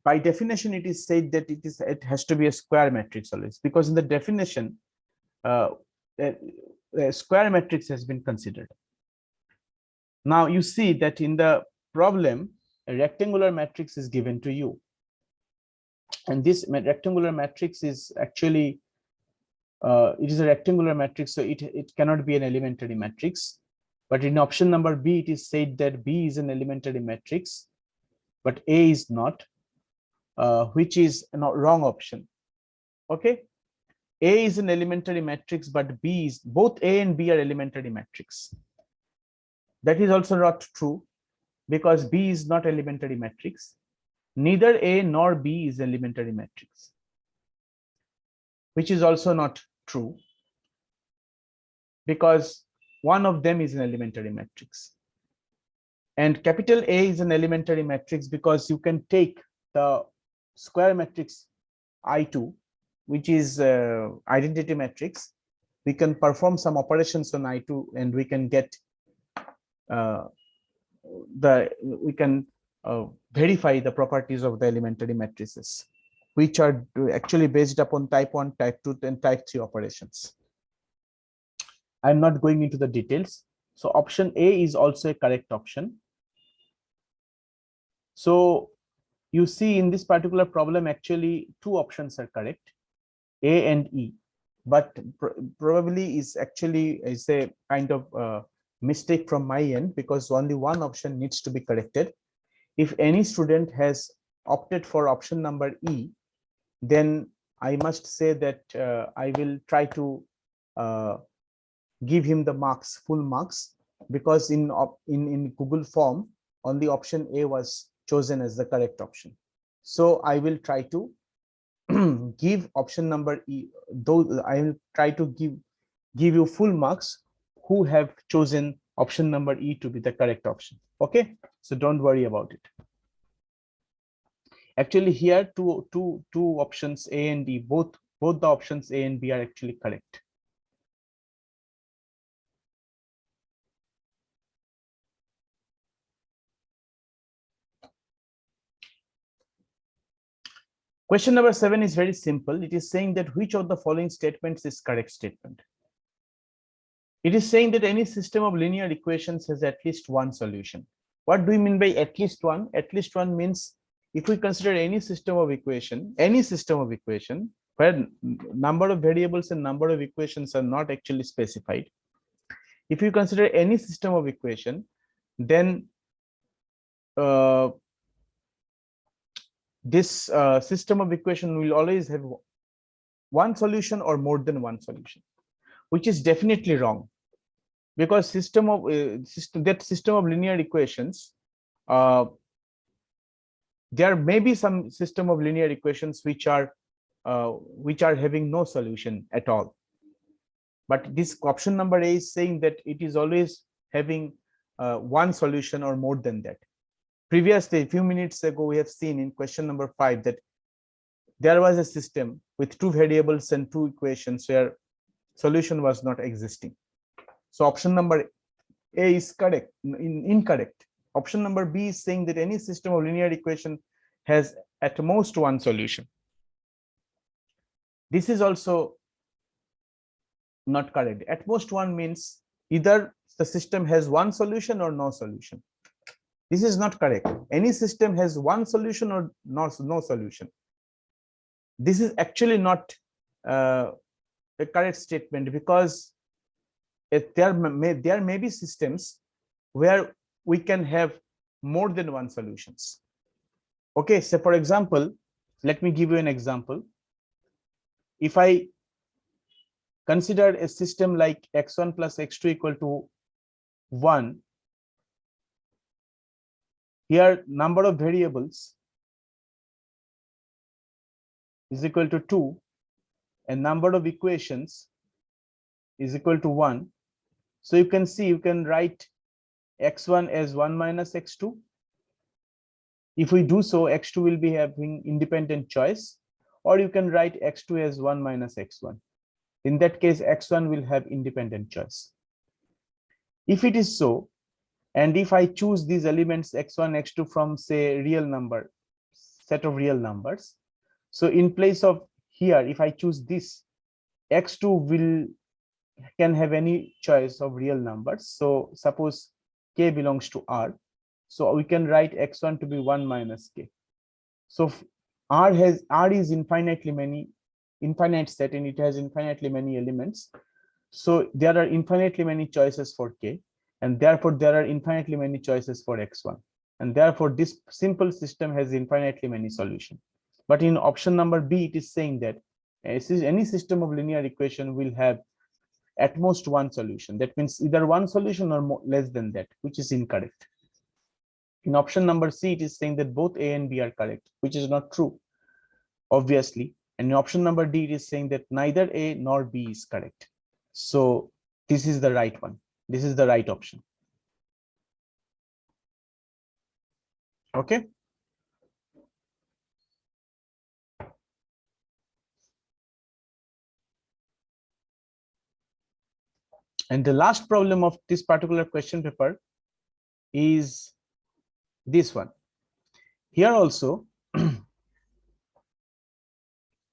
by definition, it is said that it has to be a square matrix always, because in the definition, a square matrix has been considered. Now you see that in the problem, a rectangular matrix is given to you, and this rectangular matrix is actually it is a rectangular matrix, so it cannot be an elementary matrix. But in option number B, it is said that B is an elementary matrix, but A is not, which is a wrong option. Okay, A is an elementary matrix, but B is, both A and B are elementary matrix. That is also not true, because B is not elementary matrix. Neither A nor B is elementary matrix, which is also not true. because one of them is an elementary matrix. And capital A is an elementary matrix because you can take the square matrix I2, which is identity matrix. We can perform some operations on I2 and we can get we can verify the properties of the elementary matrices, which are actually based upon type 1, type 2, and type 3 operations. I'm not going into the details. So option A is also a correct option. So you see in this particular problem, actually two options are correct, A and E, but probably is actually is a kind of mistake from my end because only one option needs to be corrected. If any student has opted for option number E, then I must say that I will try to give him the marks, full marks, because in Google form only option A was chosen as the correct option. So I will try to give option number E, though I will try to give you full marks who have chosen option number E to be the correct option. Okay, so don't worry about it. Actually, here two options A and D, both the options A and B are actually correct. Question number 7 is very simple. It is saying that which of the following statements is correct statement? It is saying that any system of linear equations has at least one solution. What do we mean by at least one? At least one means if we consider any system of equation where number of variables and number of equations are not actually specified. If you consider any system of equation, then this system of equation will always have one solution or more than one solution, which is definitely wrong, because system of linear equations, there may be some system of linear equations which are having no solution at all, but this option number A is saying that it is always having one solution or more than that. Previously, a few minutes ago, we have seen in question number 5 that there was a system with two variables and two equations where solution was not existing. So option number A is correct, incorrect. Option number B is saying that any system of linear equation has at most one solution. This is also not correct. At most one means either the system has one solution or no solution. This is not correct. Any system has one solution or no solution. This is actually not a correct statement, because there may be systems where we can have more than one solutions. Okay, so for example, let me give you an example. If I consider a system like x1 plus x2 equal to 1, here number of variables is equal to 2 and number of equations is equal to 1. So you can see, you can write x1 as 1 minus x2. If we do so, x2 will be having independent choice, or you can write x2 as 1 minus x1. In that case, x1 will have independent choice. If it is so, and if I choose these elements x1, x2 from, say, real number, set of real numbers, so in place of here, if I choose this, x2 can have any choice of real numbers. So suppose k belongs to R, so we can write x1 to be 1 minus k. So R is infinite set, and it has infinitely many elements. So there are infinitely many choices for k, and therefore there are infinitely many choices for x1, and therefore this simple system has infinitely many solutions. But in option number B, it is saying that any system of linear equation will have at most one solution. That means either one solution or more, less than that, which is incorrect. In option number C, it is saying that both A and B are correct, which is not true, obviously. And in option number D, it is saying that neither A nor B is correct. So This is the right one. This is the right option. Okay. And the last problem of this particular question paper is this one. Here also,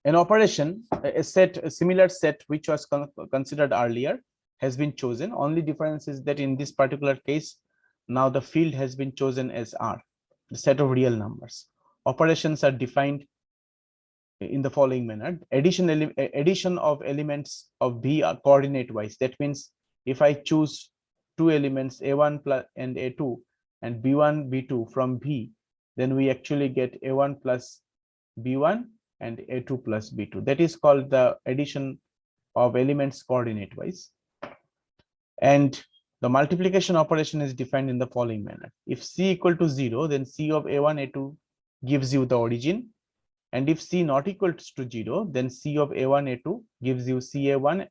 an operation, a similar set which was considered earlier has been chosen. Only difference is that in this particular case, now the field has been chosen as R, the set of real numbers. Operations are defined in the following manner. Addition of elements of B are coordinate wise. That means if I choose two elements A1 plus and A2 and B1, B2 from B, then we actually get A1 plus B1 and A2 plus B2. That is called the addition of elements coordinate wise. And the multiplication operation is defined in the following manner. If C equal to 0, then C of A1, A2 gives you the origin. And if C not equals to 0, then C of A1, A2 gives you CA1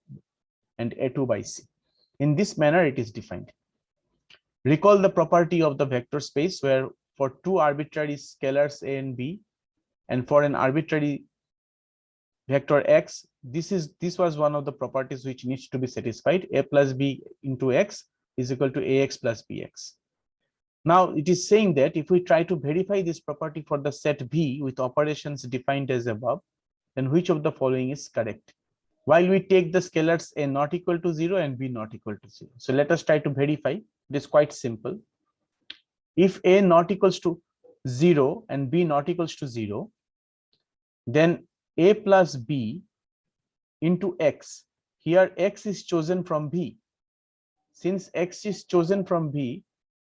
and A2 by C. In this manner, it is defined. Recall the property of the vector space where for two arbitrary scalars A and B, and for an arbitrary vector X, this was one of the properties which needs to be satisfied. A plus B into X is equal to AX plus BX. Now it is saying that if we try to verify this property for the set B with operations defined as above, then which of the following is correct? While we take the scalars A not equal to 0 and B not equal to 0. So let us try to verify. It is quite simple. If A not equals to 0 and B not equals to 0, then A plus B into X. Here X is chosen from B. Since X is chosen from B,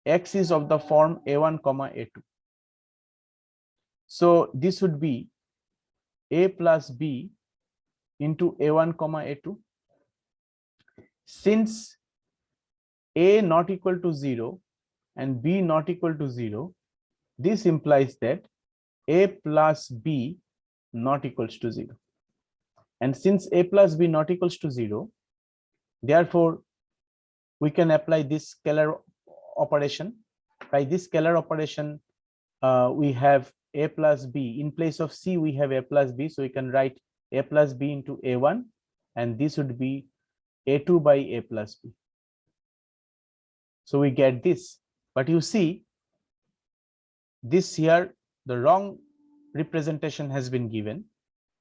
X is of the form A1 comma A2. So this would be A plus B into A1 comma A2. Since A not equal to 0 and B not equal to 0, this implies that A plus B not equals to 0. And since A plus B not equals to 0, therefore we can apply this scalar operation. By this scalar operation, we have A plus B. In place of C, we have A plus B. So we can write A plus B into A1, and this would be A2 by A plus B. So we get this. But you see, this here, the wrong representation has been given.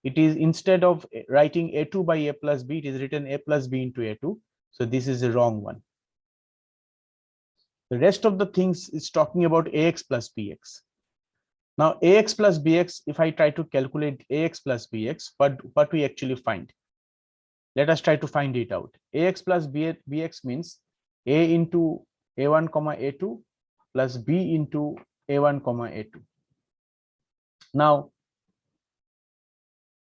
It is, instead of writing A2 by A plus B, it is written A plus B into A2. So this is the wrong one. The rest of the things is talking about AX plus BX. Now AX plus BX, if I try to calculate AX plus BX, what we actually find? Let us try to find it out. AX plus BX means A into A1 comma A2 plus B into A1 comma A2. Now,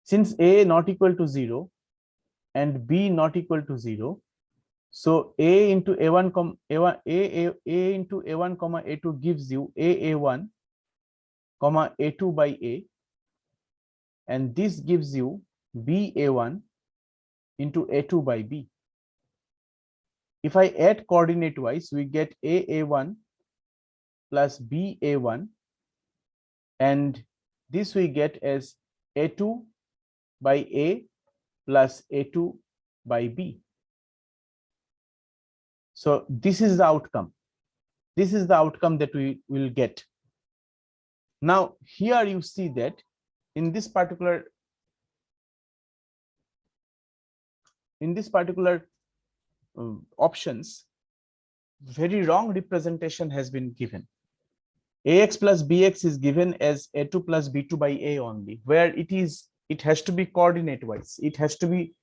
since A not equal to 0 and B not equal to 0, so A into A1 comma A1 A into A1 comma A2 gives you AA1 comma A2 by A, and this gives you BA1 into A2 by B. If I add coordinate wise, we get AA1 plus BA1, and this we get as A2 by A plus A2 by B. So this is the outcome. This is the outcome that we will get. Now here you see that in this particular options, very wrong representation has been given. AX plus BX is given as A2 plus B2 by A only, where it has to be coordinate wise. It has to be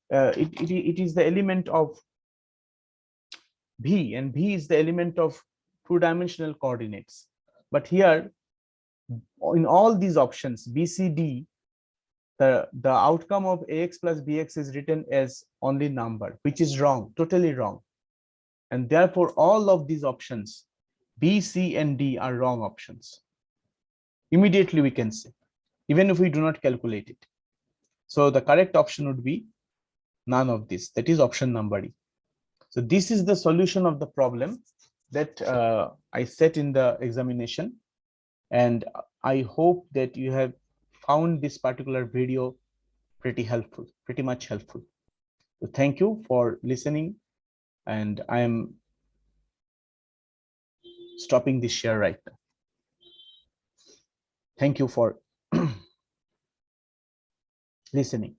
it is the element of B, and B is the element of two-dimensional coordinates. But here, in all these options, B, C, D, the outcome of AX plus BX is written as only number, which is wrong, totally wrong. And therefore, all of these options, B, C, and D, are wrong options. Immediately we can say, even if we do not calculate it. So the correct option would be none of this. That is option number E. So this is the solution of the problem that I set in the examination. And I hope that you have found this particular video pretty helpful, pretty much helpful. So thank you for listening. And I am stopping this share right now. Thank you for listening.